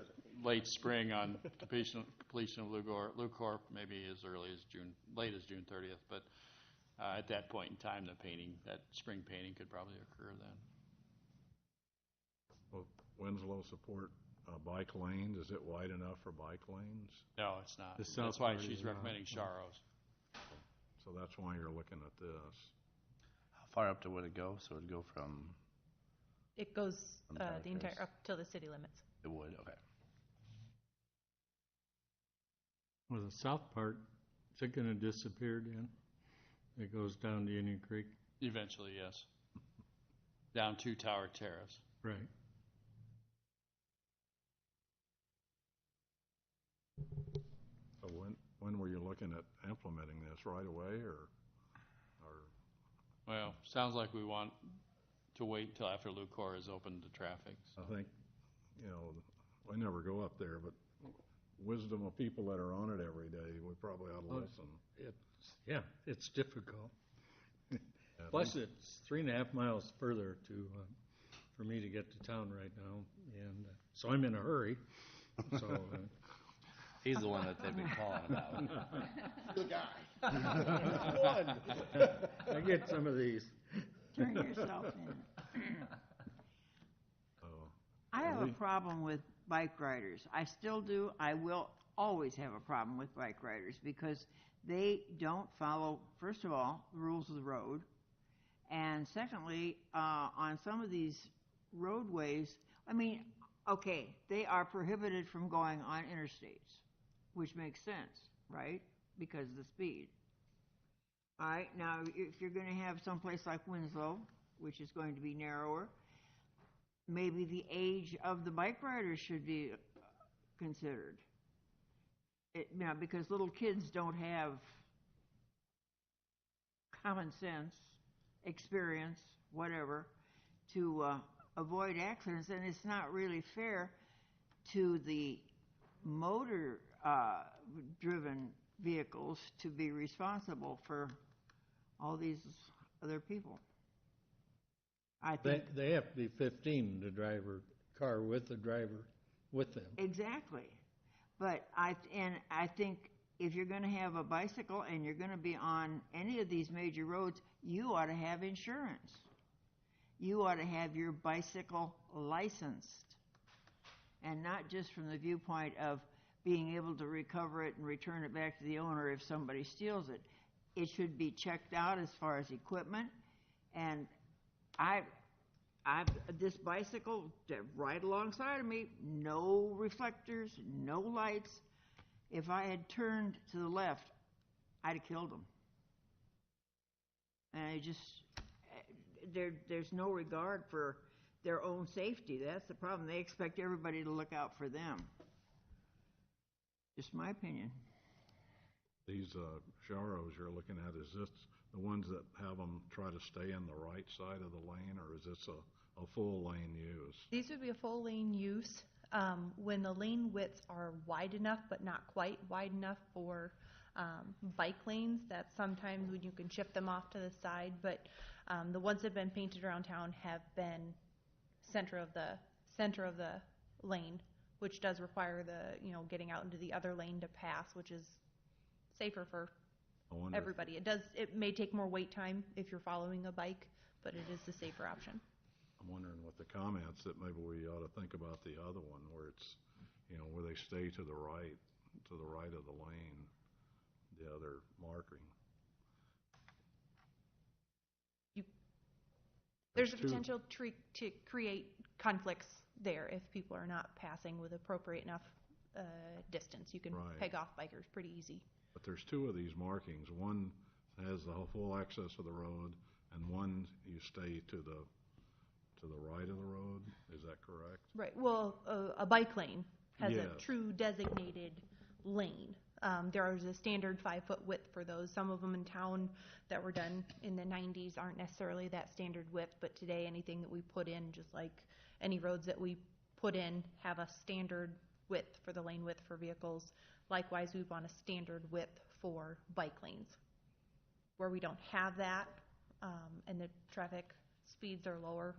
late spring on completion of Lucor, maybe as early as late as June 30th, but at that point in time, that spring painting could probably occur then. Will Winslow support bike lanes? Is it wide enough for bike lanes? No, it's not. The south That's why part she's is not. recommending Charros. So that's why you're looking at this. How far up would it go? So it would go from, It goes From the entire, Parkhurst. up to the city limits. it would, okay. Well, the south part, is it going to disappear, Dan? It goes down to Indian Creek? Eventually, yes. Down to Tower Terrace. Right. So when were you looking at implementing this, right away, or Well, sounds like we want to wait until after Lucor is open to traffic. So. I think, I never go up there, but wisdom of people that are on it every day, we probably ought to listen. It's difficult. Plus, it's 3.5 miles further for me to get to town right now, and so I'm in a hurry. So He's the one that they've been calling about. Good guy. I get some of these. Turn yourself in. I have a problem with bike riders. I still do. I will always have a problem with bike riders because they don't follow, first of all, the rules of the road. And secondly, on some of these roadways, okay, they are prohibited from going on interstates, which makes sense, right? Because of the speed. All right, now if you're going to have someplace like Winslow, which is going to be narrower, maybe the age of the bike riders should be considered. Because little kids don't have common sense, experience, whatever, to avoid accidents, and it's not really fair to the motor driven vehicles to be responsible for all these other people. I think They have to be 15 to drive a car with a driver with them. exactly. But I think if you're going to have a bicycle and you're going to be on any of these major roads, you ought to have insurance. You ought to have your bicycle licensed. And not just from the viewpoint of being able to recover it and return it back to the owner if somebody steals it. It should be checked out as far as equipment. And this bicycle right alongside of me, no reflectors, no lights. If I had turned to the left, I'd have killed him. And there's no regard for their own safety. That's the problem. They expect everybody to look out for them. Just my opinion. These Charos you're looking at, is this the ones that have them try to stay in the right side of the lane, or is this a full lane use? These would be a full lane use when the lane widths are wide enough but not quite wide enough for bike lanes. That's sometimes when you can shift them off to the side, but the ones that have been painted around town have been center of the lane, which does require getting out into the other lane to pass, which is safer for everybody. It may take more wait time if you're following a bike, but it is the safer option. I'm wondering with the comments that maybe we ought to think about the other one where it's, where they stay to the right of the lane, the other marking. There's a potential to create conflicts there if people are not passing with appropriate enough distance. You can peg off bikers pretty easy. But there's two of these markings. One has the full access of the road, and one you stay to the right of the road. Is that correct? Right. Well, a bike lane has Yes. a true designated lane. There is a standard 5-foot width for those. Some of them in town that were done in the 90s aren't necessarily that standard width, but today anything that we put in, just like any roads that we put in, have a standard width for the lane width for vehicles. Likewise, we want a standard width for bike lanes. Where we don't have that and the traffic speeds are lower,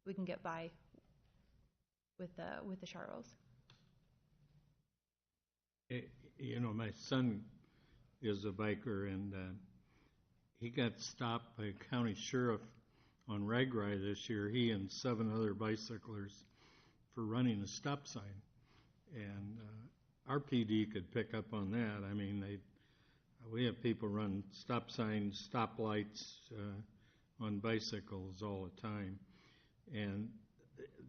we can get by with the Charos. My son is a biker, and he got stopped by a county sheriff on Ragbri this year, he and 7 other bicyclers, for running a stop sign. And our PD could pick up on that. I mean, we have people run stop signs, stop lights on bicycles all the time. And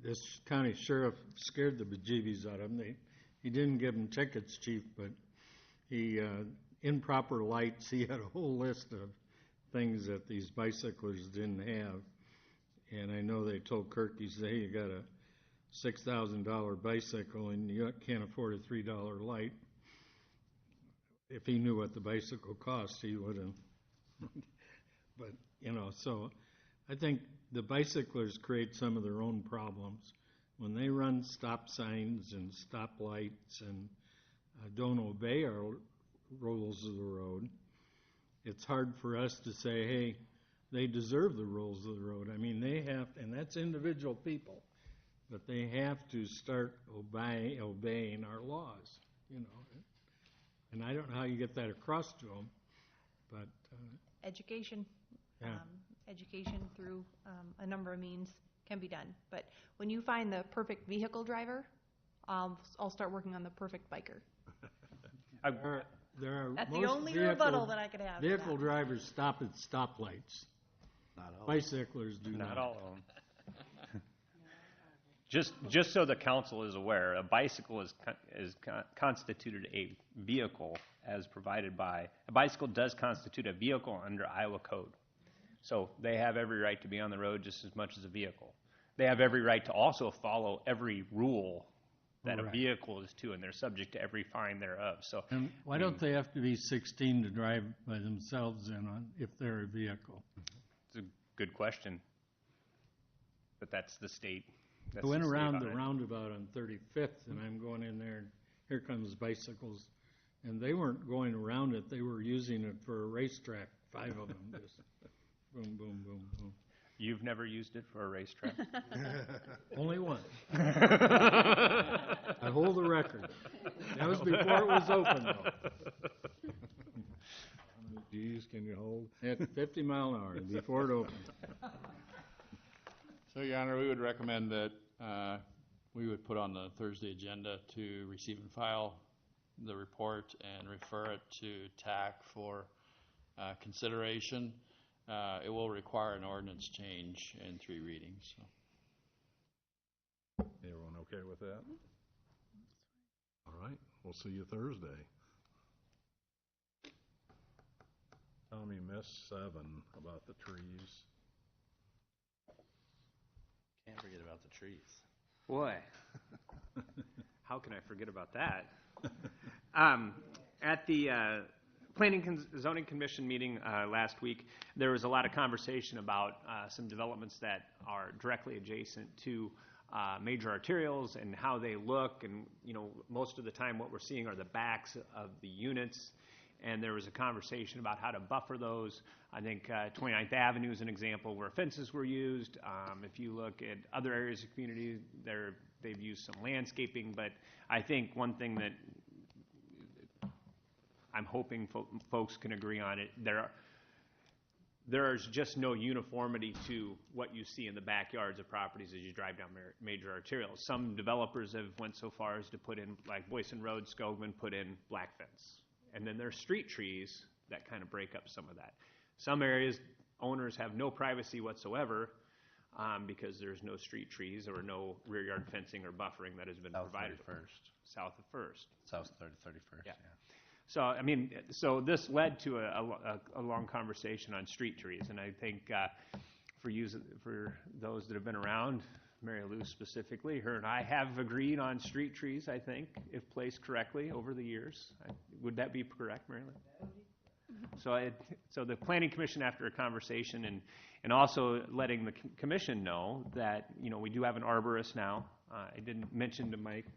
this county sheriff scared the bejeebies out of him. He didn't give him tickets, chief, but he, improper lights, he had a whole list of things that these bicyclers didn't have. And I know they told Kirk, he said, hey, you got a $6,000 bicycle and you can't afford a $3 light. If he knew what the bicycle cost, he would have. But, so I think the bicyclers create some of their own problems. When they run stop signs and stop lights and don't obey our rules of the road, it's hard for us to say, hey, they deserve the rules of the road. I mean, they have, and that's individual people, but they have to start obeying our laws, And I don't know how you get that across to them, but... Education. Yeah. Education through a number of means can be done. But when you find the perfect vehicle driver, I'll start working on the perfect biker. That's the only rebuttal that I could have. Vehicle drivers stop at stoplights. Not all. Bicyclers do not. Not all of them. Just so the council is aware, a bicycle is constituted a vehicle as provided by, a bicycle does constitute a vehicle under Iowa code. So they have every right to be on the road just as much as a vehicle. They have every right to also follow every rule that a vehicle is too, and they're subject to every fine thereof. So, and why don't they have to be 16 to drive by themselves if they're a vehicle? It's a good question, but that's the state. I went around the roundabout on 35th, and I'm going in there, and here comes bicycles, and they weren't going around it; they were using it for a racetrack. 5 of them, just boom, boom, boom, boom. You've never used it for a racetrack? Only one. I hold the record. That was before it was open, though. How many G's can you hold? At 50 mile an hour before it opened. So, Your Honor, we would recommend that we would put on the Thursday agenda to receive and file the report and refer it to TAC for consideration. It will require an ordinance change in 3 readings. So. Everyone okay with that? All right, we'll see you Thursday. Tommy missed 7 about the trees. Can't forget about the trees. Boy, how can I forget about that? At the Planning Zoning Commission meeting last week, there was a lot of conversation about some developments that are directly adjacent to major arterials and how they look. And, you know, most of the time what we're seeing are the backs of the units. And there was a conversation about how to buffer those. I think 29th Avenue is an example where fences were used. If you look at other areas of community, they've used some landscaping. But I think one thing that I'm hoping folks can agree on it, there's just no uniformity to what you see in the backyards of properties as you drive down major arterials. Some developers have went so far as to put in, like Boyson Road, Skogman put in black fence. And then there's street trees that kind of break up some of that. Some areas, owners have no privacy whatsoever because there's no street trees or no rear yard fencing or buffering that has been provided. South of First. South 31st, yeah. So, I mean, so this led to a long conversation on street trees. And I think for those that have been around, Mary Lou specifically, her and I have agreed on street trees, I think, if placed correctly over the years. Would that be correct, Mary Lou? So the Planning Commission, after a conversation and also letting the commission know that, you know, we do have an arborist now. I didn't mention to Mike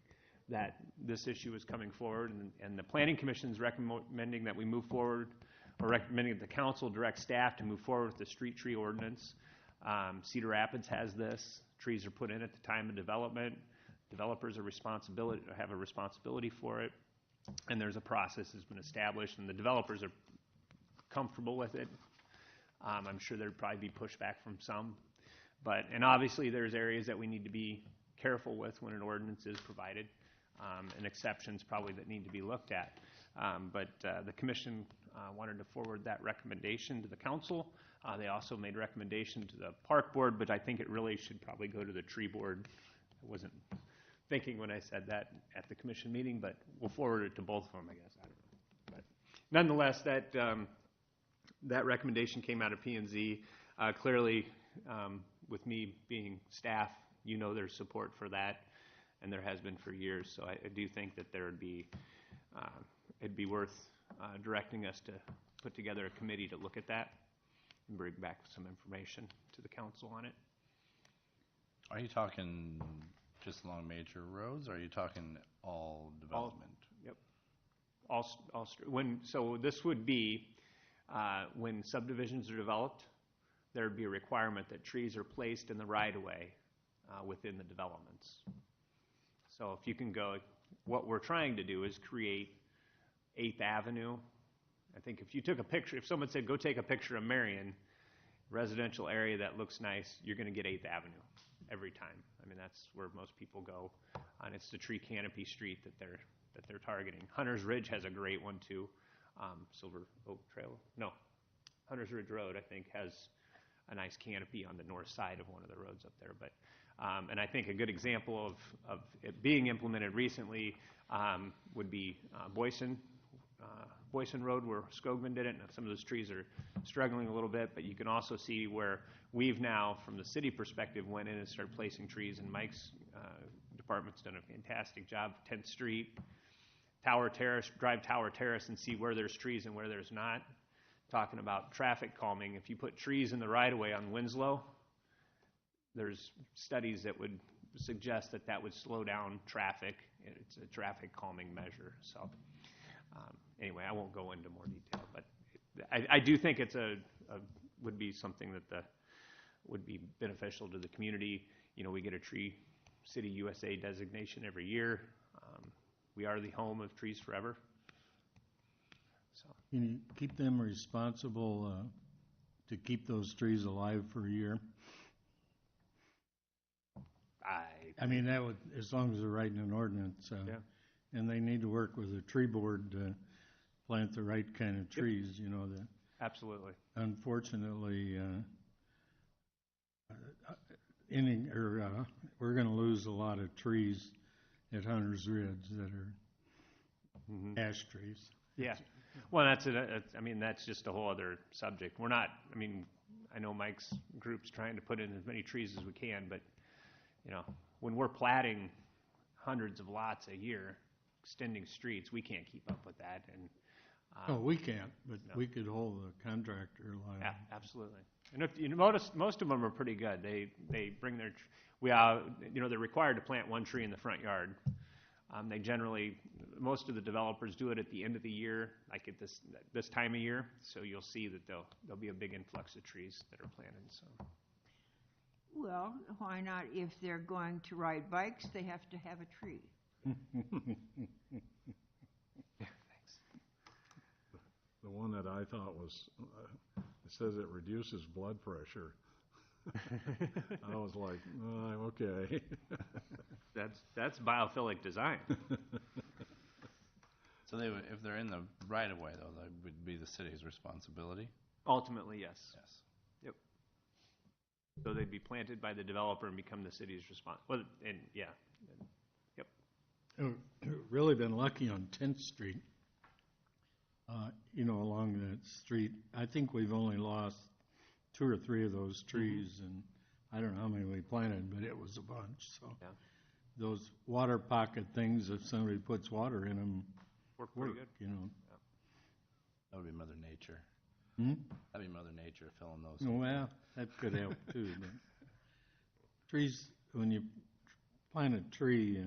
that this issue is coming forward, and the Planning Commission is recommending that we move forward, or recommending that the council direct staff to move forward with the street tree ordinance. Cedar Rapids has this. Trees are put in at the time of development. Developers have a responsibility for it, and there's a process that's been established, and the developers are comfortable with it. I'm sure there'd probably be pushback from some, and obviously there's areas that we need to be careful with when an ordinance is provided, and exceptions probably that need to be looked at. But the commission wanted to forward that recommendation to the council. They also made recommendation to the park board, but I think it really should probably go to the tree board. I wasn't thinking when I said that at the commission meeting, but we'll forward it to both of them, I guess. I don't know. But nonetheless, that recommendation came out of P&Z. Clearly, with me being staff, you know there's support for that, and there has been for years. So I do think that it'd be worth directing us to put together a committee to look at that and bring back some information to the council on it. Are you talking just along major roads, or are you talking all development? Yep. So this would be when subdivisions are developed, there would be a requirement that trees are placed in the right-of-way within the developments. So if you can go, what we're trying to do is create 8th Avenue. I think if you took a picture, if someone said, go take a picture of Marion, residential area that looks nice, you're going to get 8th Avenue every time. I mean, that's where most people go, and it's the tree canopy street that they're targeting. Hunter's Ridge has a great one too. Silver Oak Trail, no, Hunter's Ridge Road, I think, has a nice canopy on the north side of one of the roads up there. But and I think a good example of it being implemented recently would be Boyson Road, where Skogman did it. And some of those trees are struggling a little bit, but you can also see where we've now, from the city perspective, went in and started placing trees, and Mike's department's done a fantastic job. 10th Street, Tower Terrace, drive Tower Terrace and see where there's trees and where there's not. Talking about traffic calming, if you put trees in the right-of-way on Winslow, there's studies that would suggest that would slow down traffic. It's a traffic calming measure. So anyway, I won't go into more detail, but I do think it's would be something that would be beneficial to the community. You know, we get a Tree City USA designation every year. We are the home of Trees Forever. So. Can you keep them responsible to keep those trees alive for a year? I mean, that would, as long as they're writing an ordinance, Yeah. and they need to work with the tree board to plant the right kind of trees, you know, that Absolutely. unfortunately, we're gonna lose a lot of trees at Hunter's Ridge that are ash trees. Yeah. Well, I mean, that's just a whole other subject. We're not, I mean, I know Mike's group's trying to put in as many trees as we can, but, you know, when we're platting hundreds of lots a year, extending streets, we can't keep up with that, and. Oh, we can't, but No. we could hold the contractor liable. Yeah, absolutely. And if you notice, most of them are pretty good. They bring their, they're required to plant one tree in the front yard. They generally, most of the developers do it at the end of the year, like at this time of year. So you'll see that there'll be a big influx of trees that are planted. So. Well, why not? If they're going to ride bikes, they have to have a tree. The one that I thought was, it says it reduces blood pressure. I was like, oh, okay. That's biophilic design. So if they're in the right of way, though, that would be the city's responsibility? Ultimately, yes. Yes. Yep. So they'd be planted by the developer and become the city's response. Well, and yeah. Yep. Really been lucky on 10th Street, you know, along that street. I think we've only lost 2 or 3 of those trees, and I don't know how many we planted, but it was a bunch. So Yeah. those water pocket things, if somebody puts water in them, Work pretty good. you know. That would be Mother Nature. Hmm? That'd be Mother Nature filling those. Well, that could help too. But trees, when you plant a tree,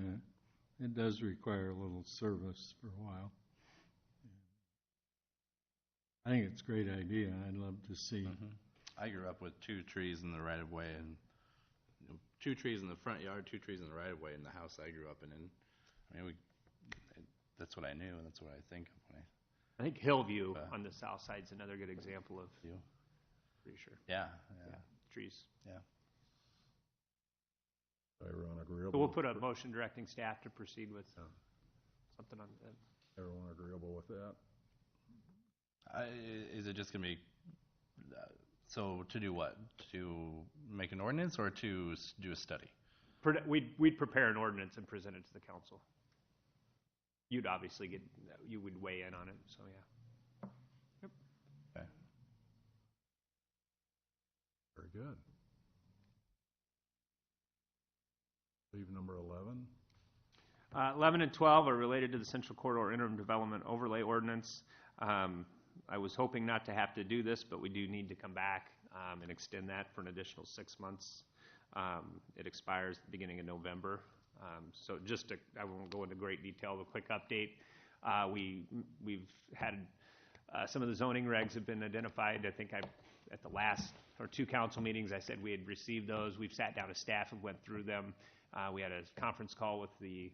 it does require a little service for a while. I think it's a great idea. I'd love to see. I grew up with 2 trees in the right of way, and 2 trees in the front yard, 2 trees in the right of way in the house I grew up in. And I mean, that's what I knew, and that's what I think of when I think Hillview on the south side is another good example of. You? Pretty sure. Yeah. Trees. Yeah. Everyone agreeable? So we'll put a motion directing staff to proceed with something on that. Everyone agreeable with that? Is it just going to be, so to do what? To make an ordinance or to do a study? We'd prepare an ordinance and present it to the council. You'd obviously you would weigh in on it, so yeah. Yep. Okay. Very good. Leave number 11. 11 and 12 are related to the Central Corridor Interim Development Overlay Ordinance. I was hoping not to have to do this, but we do need to come back and extend that for an additional 6 months. It expires at the beginning of November. So I won't go into great detail, a quick update. We've had some of the zoning regs have been identified. I think at the last or 2 council meetings, I said we had received those. We've sat down as staff and went through them. We had a conference call with the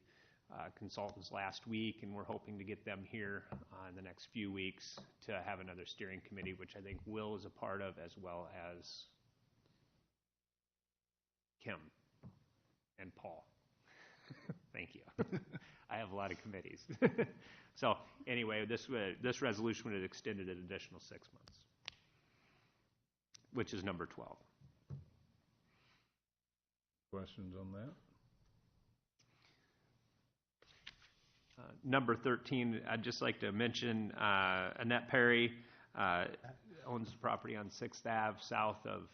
consultants last week, and we're hoping to get them here in the next few weeks to have another steering committee, which I think Will is a part of, as well as Kim and Paul. Thank you. I have a lot of committees. So anyway, this resolution would have extended an additional 6 months, which is number 12. Questions on that? Number 13, I'd just like to mention Annette Perry owns the property on 6th Ave, south of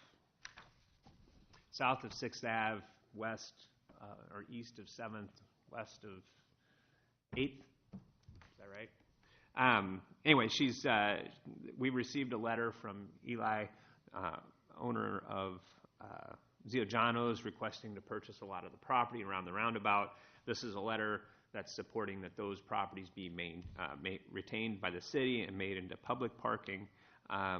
6th Ave, west or east of 7th, west of 8th. Is that right? Anyway, we received a letter from Eli, owner of Ziogiano's, requesting to purchase a lot of the property around the roundabout. This is a letter that's supporting that those properties be retained by the city and made into public parking. I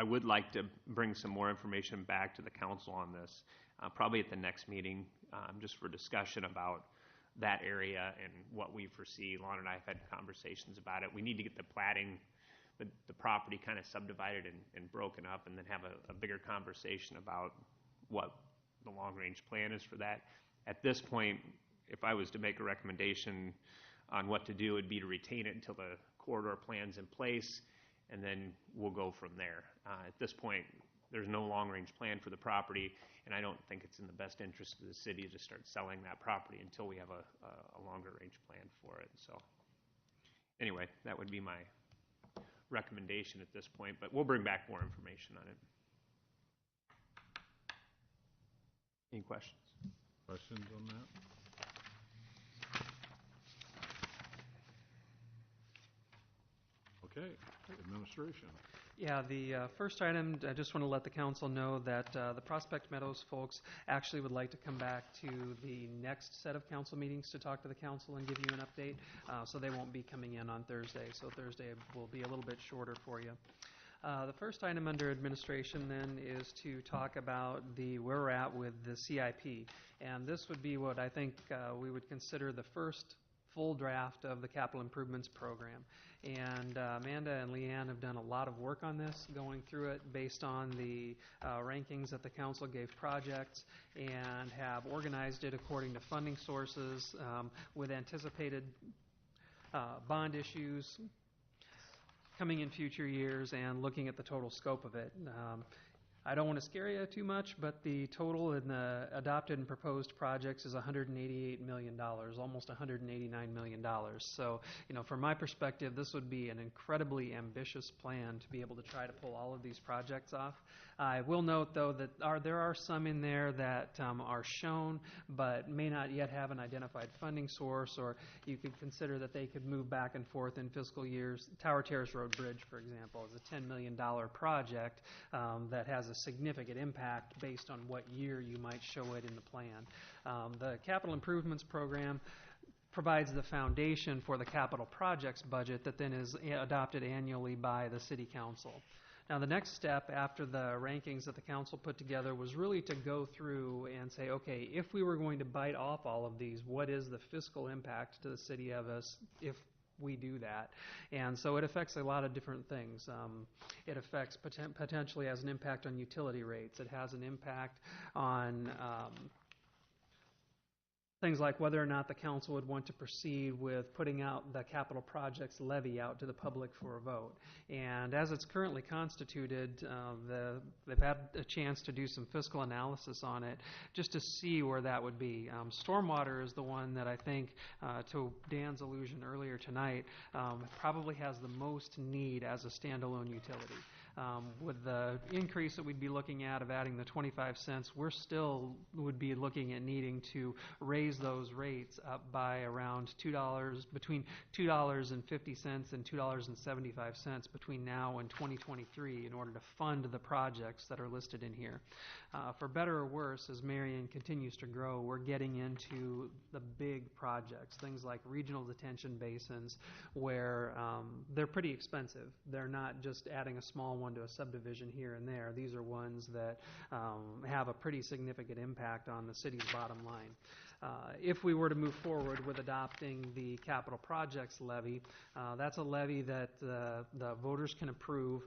would like to bring some more information back to the council on this, probably at the next meeting, just for discussion about that area and what we foresee. Lon and I have had conversations about it. We need to get the platting, the property kind of subdivided and broken up, and then have a bigger conversation about what the long-range plan is for that. At this point, if I was to make a recommendation on what to do, it would be to retain it until the corridor plan's in place, and then we'll go from there. At this point, there's no long-range plan for the property, and I don't think it's in the best interest of the city to start selling that property until we have a longer-range plan for it. So anyway, that would be my recommendation at this point, but we'll bring back more information on it. Any questions? Questions on that? Okay, administration. Yeah, the first item, I just want to let the council know that the Prospect Meadows folks actually would like to come back to the next set of council meetings to talk to the council and give you an update, so they won't be coming in on Thursday, so Thursday will be a little bit shorter for you. The first item under administration then is to talk about where we're at with the CIP, and this would be what I think we would consider the first full draft of the capital improvements program. And Amanda and Leanne have done a lot of work on this, going through it based on the rankings that the council gave projects, and have organized it according to funding sources with anticipated bond issues coming in future years, and looking at the total scope of it. I don't want to scare you too much, but the total in the adopted and proposed projects is $188 million, almost $189 million. So, from my perspective, this would be an incredibly ambitious plan to be able to try to pull all of these projects off. I will note, though, that there are some in there that are shown, but may not yet have an identified funding source, or you could consider that they could move back and forth in fiscal years. Tower Terrace Road Bridge, for example, is a $10 million project that has a significant impact based on what year you might show it in the plan. The capital improvements program provides the foundation for the capital projects budget that then is adopted annually by the city council. Now, the next step after the rankings that the council put together was really to go through and say, okay, if we were going to bite off all of these, what is the fiscal impact to the city of us if we do that? And so it affects a lot of different things. It affects potentially has an impact on utility rates. It has an impact on things like whether or not the council would want to proceed with putting out the capital projects levy out to the public for a vote. And as it's currently constituted, they've had a chance to do some fiscal analysis on it just to see where that would be. Stormwater is the one that I think, to Dan's allusion earlier tonight, probably has the most need as a standalone utility. With the increase that we'd be looking at of adding the 25 cents, we're still would be looking at needing to raise those rates up by around $2, between $2.50 and $2.75 between now and 2023 in order to fund the projects that are listed in here. For better or worse, as Marion continues to grow, we're getting into the big projects, things like regional detention basins, where they're pretty expensive. They're not just adding a small one to a subdivision here and there. These are ones that have a pretty significant impact on the city's bottom line. If we were to move forward with adopting the capital projects levy, that's a levy that the voters can approve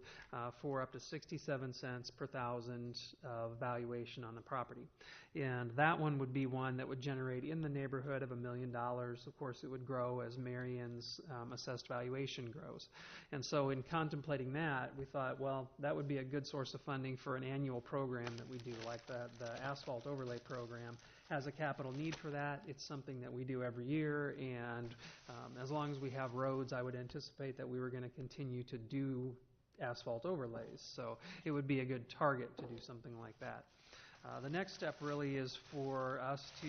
for up to 67 cents per thousand of valuation on the property. And that one would be one that would generate in the neighborhood of $1 million. Of course, it would grow as Marion's assessed valuation grows. And so in contemplating that, we thought, well, that would be a good source of funding for an annual program that we do, like the asphalt overlay program has a capital need for that. It's something that we do every year, and as long as we have roads, I would anticipate that we were going to continue to do asphalt overlays. So it would be a good target to do something like that. The next step really is for us to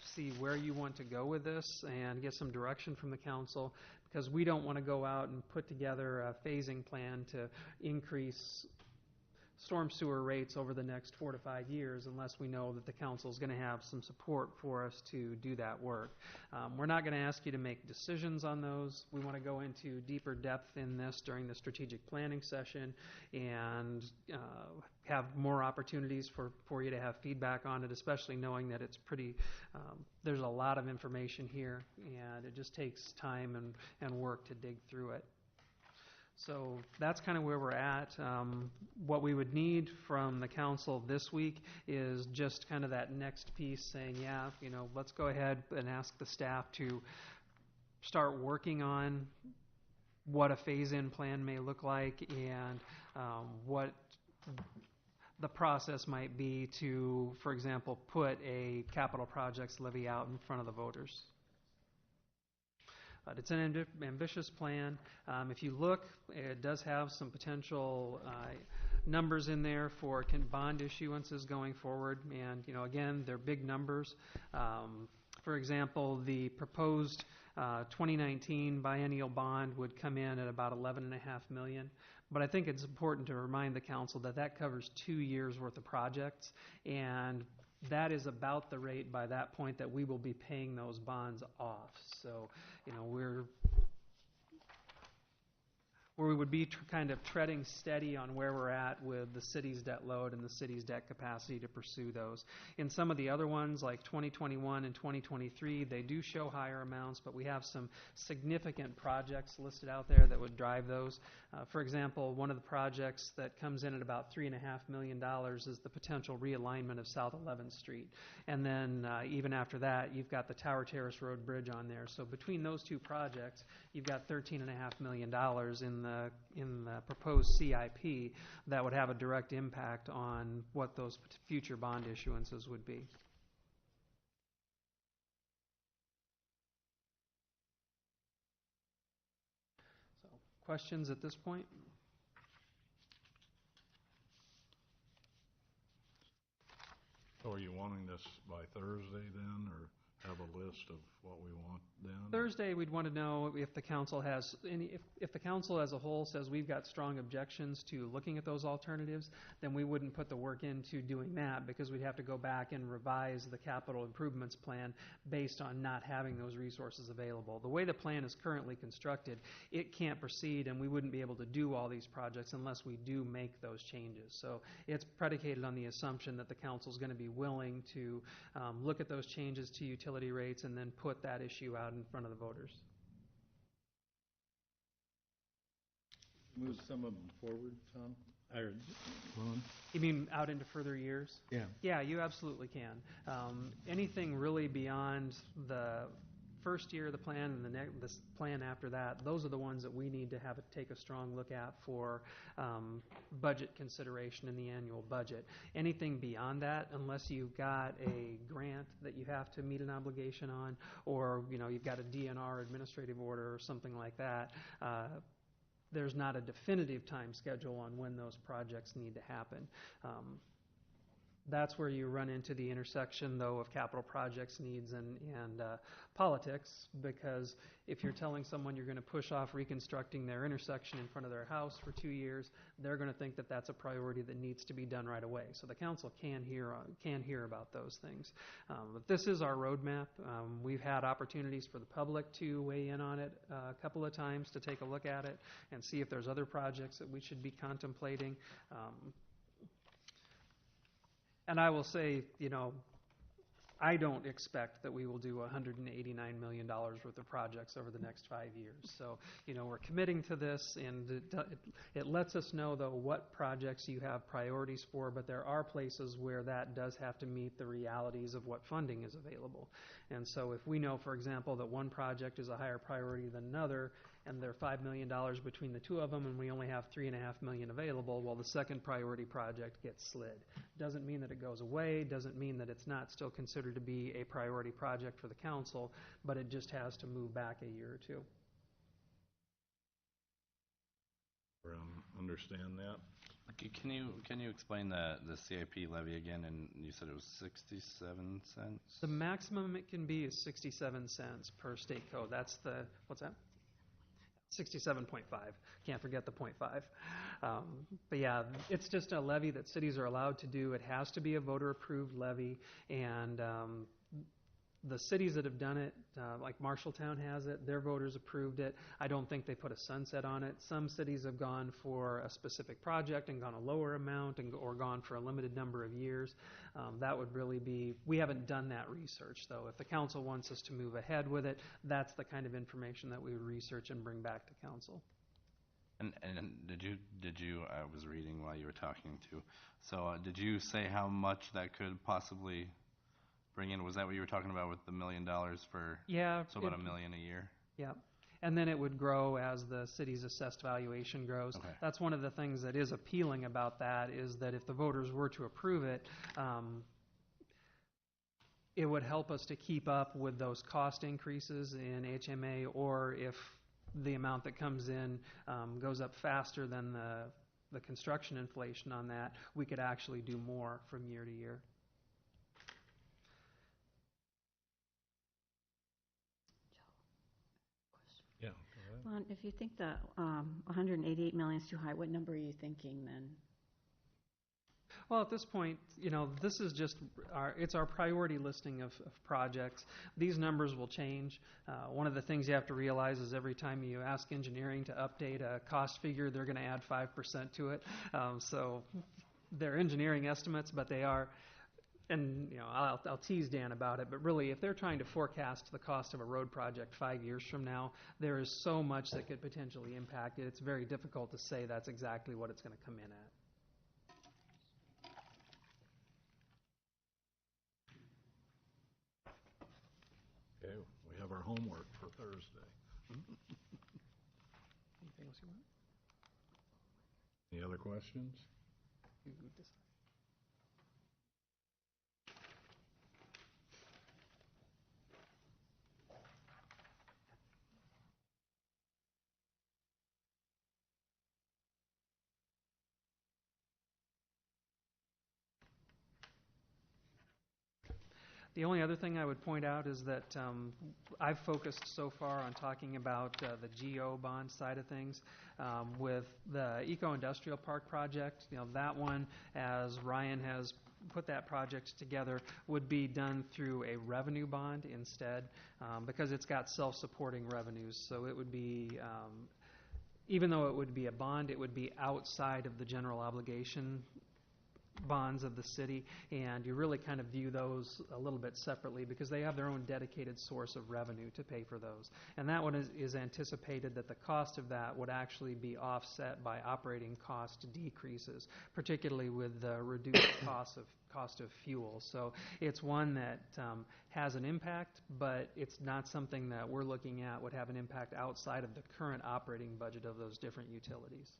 see where you want to go with this and get some direction from the council, because we don't want to go out and put together a phasing plan to increase storm sewer rates over the next 4 to 5 years unless we know that the council is going to have some support for us to do that work. We're not going to ask you to make decisions on those. We want to go into deeper depth in this during the strategic planning session and have more opportunities for you to have feedback on it, especially knowing that it's pretty, there's a lot of information here, and it just takes time and work to dig through it. So that's kind of where we're at. What we would need from the council this week is just kind of that next piece saying, yeah, let's go ahead and ask the staff to start working on what a phase-in plan may look like and what the process might be to, for example, put a capital projects levy out in front of the voters. But it's an ambitious plan. If you look, it does have some potential numbers in there for bond issuances going forward. And, again, they're big numbers. For example, the proposed 2019 biennial bond would come in at about $11.5 million. But I think it's important to remind the council that that covers 2 years' worth of projects, and that is about the rate by that point that we will be paying those bonds off. So, we would be kind of treading steady on where we're at with the city's debt load and the city's debt capacity to pursue those. In some of the other ones, like 2021 and 2023, they do show higher amounts, but we have some significant projects listed out there that would drive those. For example, one of the projects that comes in at about $3.5 million is the potential realignment of South 11th Street. And then even after that, you've got the Tower Terrace Road Bridge on there. So between those two projects, you've got $13.5 million in the proposed CIP that would have a direct impact on what those future bond issuances would be. So, questions at this point? So are you wanting this by Thursday then, or have a list of what we want then? Thursday, we'd want to know if the council has any, if the council as a whole says we've got strong objections to looking at those alternatives, then we wouldn't put the work into doing that because we'd have to go back and revise the capital improvements plan based on not having those resources available. The way the plan is currently constructed, it can't proceed and we wouldn't be able to do all these projects unless we do make those changes. So it's predicated on the assumption that the council is going to be willing to look at those changes to utility rates and then put that issue out in front of the voters. Move some of them forward, Tom? Or Ron? You mean out into further years? Yeah. Yeah, you absolutely can. Anything really beyond the first year of the plan and the plan after that, those are the ones that we need to take a strong look at for budget consideration in the annual budget. Anything beyond that, unless you've got a grant that you have to meet an obligation on, or you've got a DNR administrative order or something like that, there's not a definitive time schedule on when those projects need to happen. That's where you run into the intersection, though, of capital projects needs and politics, because if you're telling someone you're going to push off reconstructing their intersection in front of their house for 2 years, they're going to think that that's a priority that needs to be done right away. So the council can hear about those things. But this is our roadmap. We've had opportunities for the public to weigh in on it a couple of times to take a look at it and see if there's other projects that we should be contemplating. And I will say, I don't expect that we will do $189 million worth of projects over the next 5 years. So, we're committing to this, and it lets us know, though, what projects you have priorities for, but there are places where that does have to meet the realities of what funding is available. And so if we know, for example, that one project is a higher priority than another, and they're $5 million between the two of them, and we only have $3.5 million available, well, the second priority project gets slid. Doesn't mean that it goes away, doesn't mean that it's not still considered to be a priority project for the council, but it just has to move back a year or two. Understand that? Can you explain the CIP levy again? And you said it was 67 cents? The maximum it can be is 67 cents per state code. That's what's that? 67.5. Can't forget the 0.5. But yeah, it's just a levy that cities are allowed to do. It has to be a voter-approved levy, and the cities that have done it, like Marshalltown has it, their voters approved it. I don't think they put a sunset on it. Some cities have gone for a specific project and gone a lower amount or gone for a limited number of years. That would really be, we haven't done that research, though. If the council wants us to move ahead with it, that's the kind of information that we would research and bring back to council. And did you, I was reading while you were talking too, so did you say how much that could possibly bring in? Was that what you were talking about with the $1 million for? Yeah. So about $1 million a year? Yeah. And then it would grow as the city's assessed valuation grows. Okay. That's one of the things that is appealing about that, is that if the voters were to approve it, it would help us to keep up with those cost increases in HMA, or if the amount that comes in goes up faster than the construction inflation on that, we could actually do more from year to year. Yeah. Well, if you think the 188 million is too high, what number are you thinking then? Well, at this point, this is just it's our priority listing of projects. These numbers will change. One of the things you have to realize is every time you ask engineering to update a cost figure, they're going to add 5% to it. So they're engineering estimates, but they are, and I'll tease Dan about it, but really if they're trying to forecast the cost of a road project 5 years from now, there is so much that could potentially impact it. It's very difficult to say that's exactly what it's going to come in at. Okay, we have our homework for Thursday. Anything else you want? Any other questions? You decide. The only other thing I would point out is that I've focused so far on talking about the GO bond side of things. With the Eco-Industrial Park project, that one, as Ryan has put that project together, would be done through a revenue bond instead, because it's got self-supporting revenues. So it would be, even though it would be a bond, it would be outside of the general obligation bonds of the city, and you really kind of view those a little bit separately because they have their own dedicated source of revenue to pay for those. And that one is anticipated that the cost of that would actually be offset by operating cost decreases, particularly with the reduced cost of fuel. So it's one that has an impact, but it's not something that we're looking at would have an impact outside of the current operating budget of those different utilities.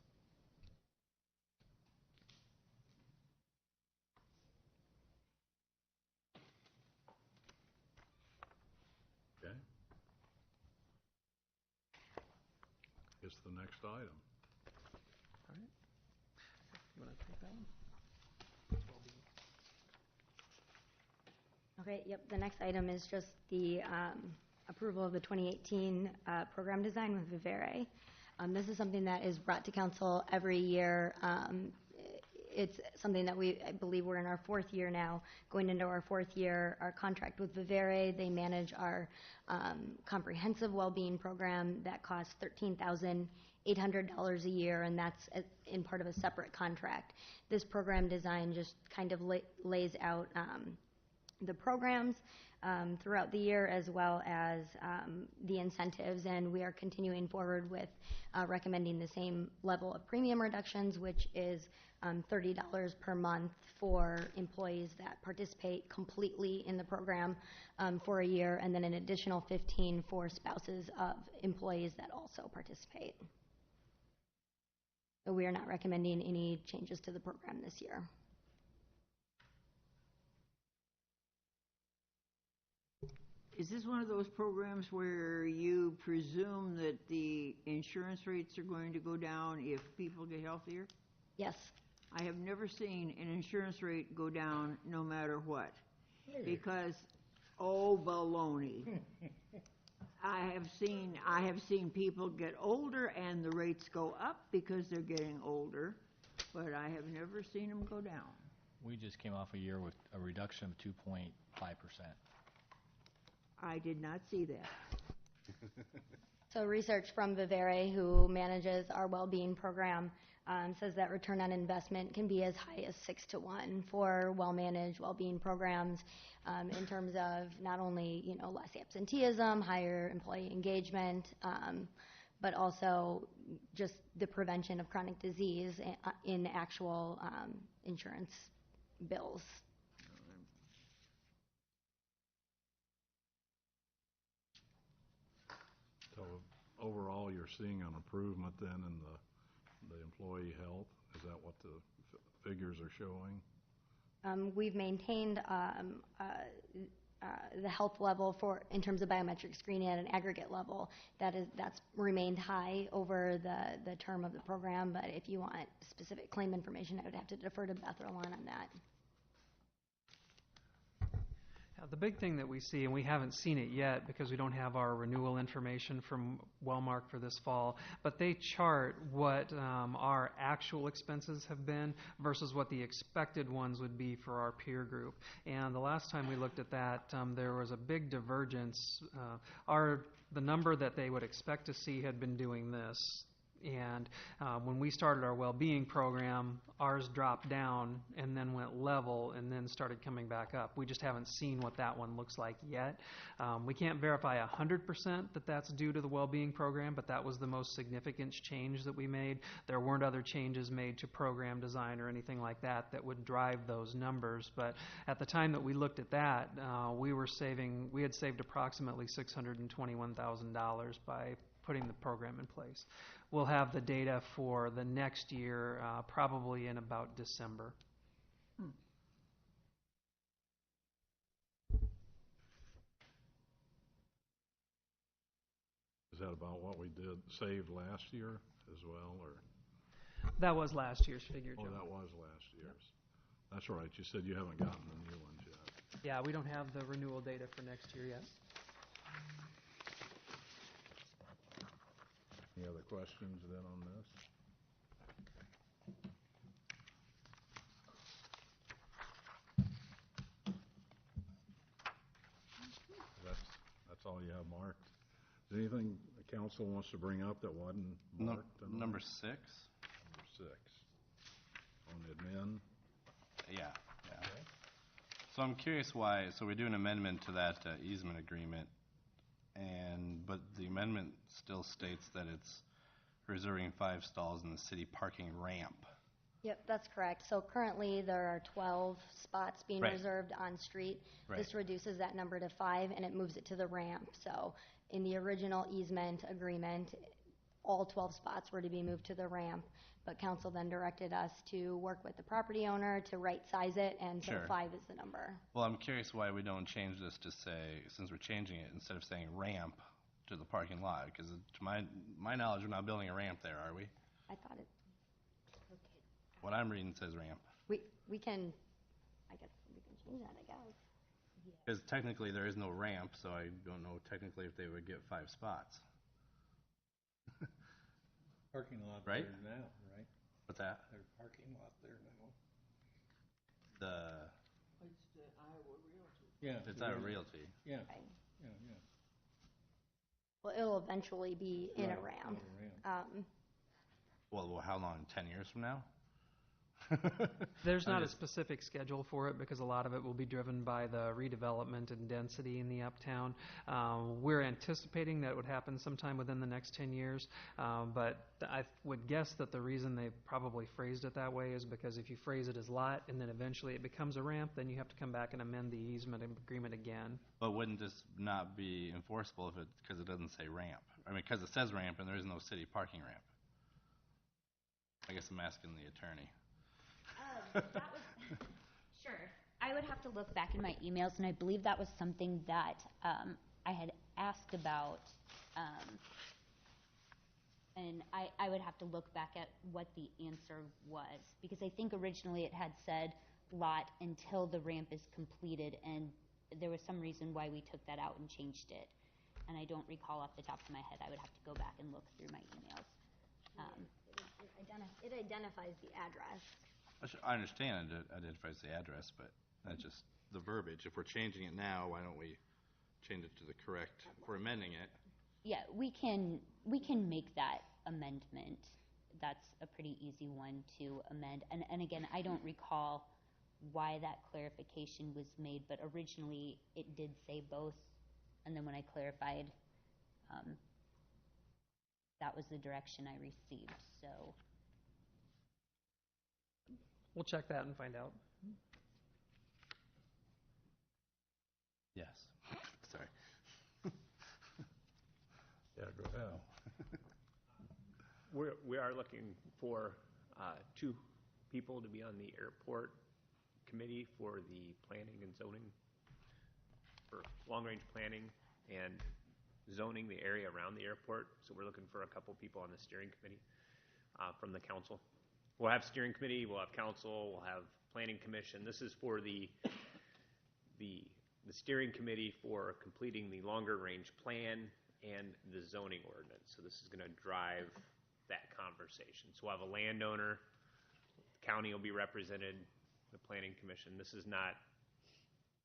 Okay. It's the next item. All right. You want to take that one? Okay, yep, the next item is just the approval of the 2018 program design with Vivere. This is something that is brought to council every year. It's something that I believe we're in our fourth year now, going into our fourth year. Our contract with Vivere, they manage our comprehensive well-being program that costs $13,800 a year, and that's in part of a separate contract. This program design just kind of lays out the programs throughout the year, as well as the incentives, and we are continuing forward with recommending the same level of premium reductions, which is $30 per month for employees that participate completely in the program for a year, and then an additional $15 for spouses of employees that also participate. So we are not recommending any changes to the program this year. Is this one of those programs where you presume that the insurance rates are going to go down if people get healthier? Yes. I have never seen an insurance rate go down no matter what. Because, oh, baloney. I have seen people get older and the rates go up because they're getting older, but I have never seen them go down. We just came off a year with a reduction of 2.5%. I did not see that. So research from Vivere, who manages our well-being program, says that return on investment can be as high as 6 to 1 for well-managed well-being programs, in terms of not only less absenteeism, higher employee engagement, but also just the prevention of chronic disease in actual insurance bills. So overall, you're seeing an improvement then in the employee health? Is that what the figures are showing? We've maintained the health level in terms of biometric screening at an aggregate level. That's remained high over the term of the program, but if you want specific claim information, I would have to defer to Beth or Lon on that. The big thing that we see, and we haven't seen it yet because we don't have our renewal information from Wellmark for this fall, but they chart what our actual expenses have been versus what the expected ones would be for our peer group. And the last time we looked at that, there was a big divergence. The number that they would expect to see had been doing this. And when we started our well-being program, ours dropped down and then went level and then started coming back up. We just haven't seen what that one looks like yet. We can't verify 100% that that's due to the well-being program, but that was the most significant change that we made. There weren't other changes made to program design or anything like that that would drive those numbers. But at the time that we looked at that, we had saved approximately $621,000 by putting the program in place. We'll have the data for the next year probably in about December. Is that about what we did save last year as well, or? That was last year's figure, Joe. Oh, that was last year's. That's right. You said you haven't gotten the new ones yet. Yeah, we don't have the renewal data for next year yet. Any other questions then on this? That's all you have marked. Is there anything the council wants to bring up that wasn't marked? Number 6. Number 6. On admin? Yeah. So I'm curious why, so we do an amendment to that easement agreement, but the amendment still states that it's reserving 5 stalls in the city parking ramp. Yep, that's correct. So currently there are 12 spots being reserved on street. Right. This reduces that number to 5 and it moves it to the ramp. So in the original easement agreement, all 12 spots were to be moved to the ramp, but council then directed us to work with the property owner to right size it, and so 5 is the number. Well, I'm curious why we don't change this to say, since we're changing it, instead of saying ramp to the parking lot, because to my knowledge, we're not building a ramp there, are we? I thought it. What I'm reading says ramp. We can, I guess we can change that, I guess. Because technically there is no ramp, so I don't know technically if they would get 5 spots. Parking lot Right? there now, right? What's that? There's a parking lot there now. It's the Iowa Realty. Yeah. It's Iowa Realty. Yeah. Right. Yeah. Well, it'll eventually be in a Right, ramp. in a ramp. Well, how long? 10 years from now? There's not a specific schedule for it because a lot of it will be driven by the redevelopment and density in the uptown. We're anticipating that it would happen sometime within the next 10 years, but I would guess that the reason they probably phrased it that way is because if you phrase it as lot and then eventually it becomes a ramp, then you have to come back and amend the easement agreement again. But wouldn't this not be enforceable because it doesn't say ramp? I mean, because it says ramp and there is no city parking ramp. I guess I'm asking the attorney. Sure. I would have to look back in my emails, and I believe that was something that I had asked about, and I would have to look back at what the answer was, because I think originally it had said lot until the ramp is completed, and there was some reason why we took that out and changed it, and I don't recall off the top of my head. I would have to go back and look through my emails. It identifies the address. I understand it identifies the address, but that's just the verbiage. If we're changing it now, why don't we change it to the correct, if we're amending it? Yeah, we can make that amendment. That's a pretty easy one to amend. And again, I don't recall why that clarification was made, but originally it did say both, and then when I clarified, that was the direction I received, so. We'll check that and find out. Yes. Sorry. Yeah, go ahead. We are looking for 2 people to be on the airport committee for the planning and zoning, for long-range planning and zoning the area around the airport. So we're looking for a couple people on the steering committee from the council. We'll have steering committee, we'll have council, we'll have planning commission. This is for the steering committee for completing the longer range plan and the zoning ordinance. So this is going to drive that conversation. So we'll have a landowner, the county will be represented, the planning commission. This is not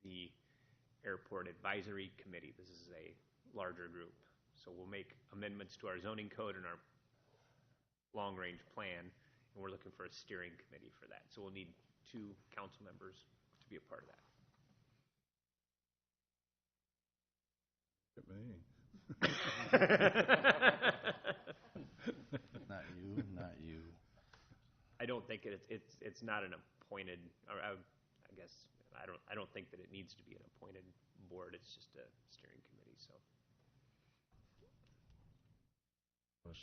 the airport advisory committee. This is a larger group. So we'll make amendments to our zoning code and our long range plan, and we're looking for a steering committee for that. So we'll need 2 council members to be a part of that. Look at me. Not you, not you. I don't think it's not an appointed, or I guess I don't think that it needs to be an appointed board. It's just a steering committee. So Let's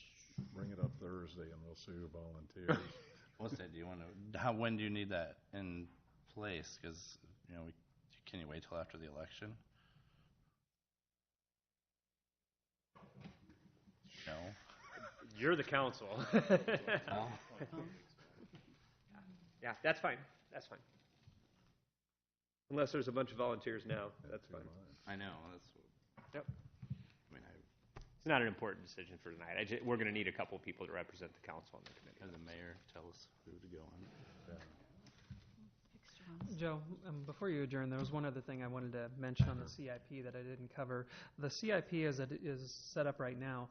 bring it up Thursday and we'll see who volunteers. What's that? Do you want to? When do you need that in place? Because can you wait till after the election? No. you're the council. Oh. Yeah, that's fine. That's fine. Unless there's a bunch of volunteers now, that's fine. I know. That's. Yep. I mean, It's not an important decision for tonight. We're going to need a couple people to represent the council on the committee. and the mayor tell us who to go on. Joe, before you adjourn, there was one other thing I wanted to mention on the CIP that I didn't cover. The CIP, as it is set up right now,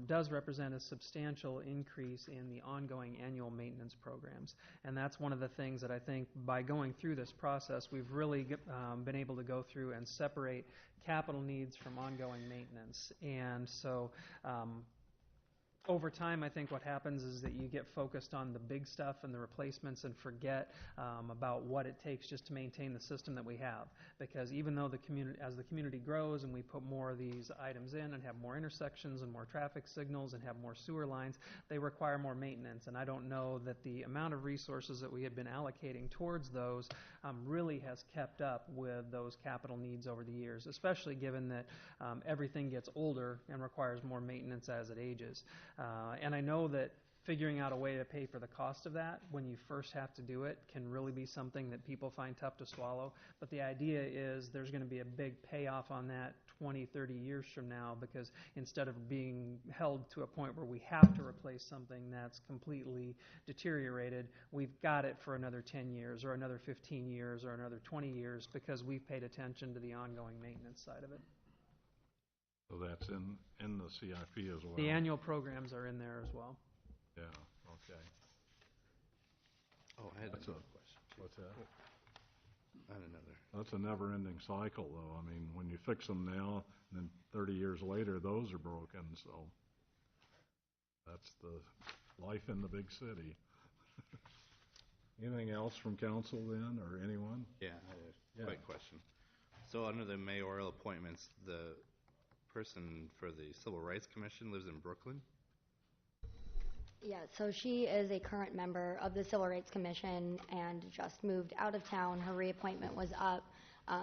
does represent a substantial increase in the ongoing annual maintenance programs. And that's one of the things that I think by going through this process, we've really been able to go through and separate capital needs from ongoing maintenance. And so over time, I think what happens is that you get focused on the big stuff and the replacements and forget about what it takes just to maintain the system that we have. Because even though as the community grows and we put more of these items in and have more intersections and more traffic signals and have more sewer lines, they require more maintenance. And I don't know that the amount of resources that we had been allocating towards those really has kept up with those capital needs over the years, especially given that everything gets older and requires more maintenance as it ages. And I know that figuring out a way to pay for the cost of that when you first have to do it can really be something that people find tough to swallow. But the idea is there's going to be a big payoff on that 20, 30 years from now, because instead of being held to a point where we have to replace something that's completely deteriorated, we've got it for another 10 years or another 15 years or another 20 years because we've paid attention to the ongoing maintenance side of it. So that's in the CIP as well? The annual programs are in there as well. Yeah, okay. Oh, I had That's another question. What's that? I had another. That's a never-ending cycle, though. I mean, when you fix them now, and then 30 years later, those are broken, so that's the life in the big city. Anything else from council then, or anyone? Yeah, I had a quick question. So under the mayoral appointments, the person for the Civil Rights Commission lives in Brooklyn? Yeah, so she is a current member of the Civil Rights Commission and just moved out of town. Her reappointment was up.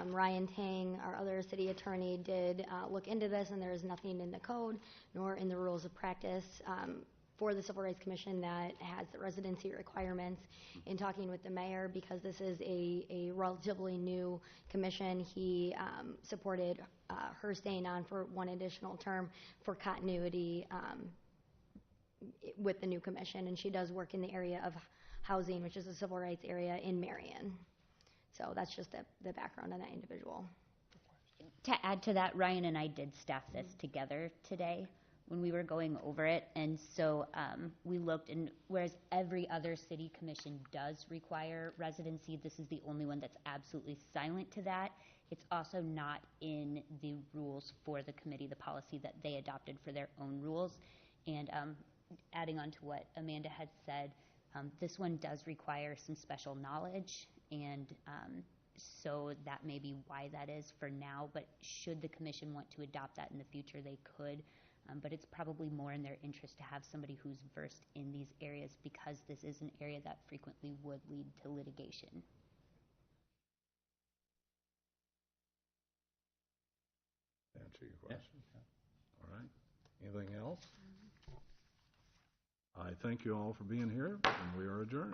Ryan Tang, our other city attorney, did look into this, and there is nothing in the code nor in the rules of practice for the Civil Rights Commission that has the residency requirements. In talking with the mayor, because this is a relatively new commission, he supported her staying on for one additional term for continuity with the new commission, and she does work in the area of housing, which is a civil rights area in Marion. So that's just the background on that individual. To add to that, Ryan and I did staff this together today when we were going over it, and so we looked, and whereas every other city commission does require residency, this is the only one that's absolutely silent to that. It's also not in the rules for the committee, the policy that they adopted for their own rules. And adding on to what Amanda had said, this one does require some special knowledge, and so that may be why that is for now, but should the commission want to adopt that in the future, they could. But it's probably more in their interest to have somebody who's versed in these areas, because this is an area that frequently would lead to litigation. Answer your question? All right. Anything else? I thank you all for being here, and we are adjourned.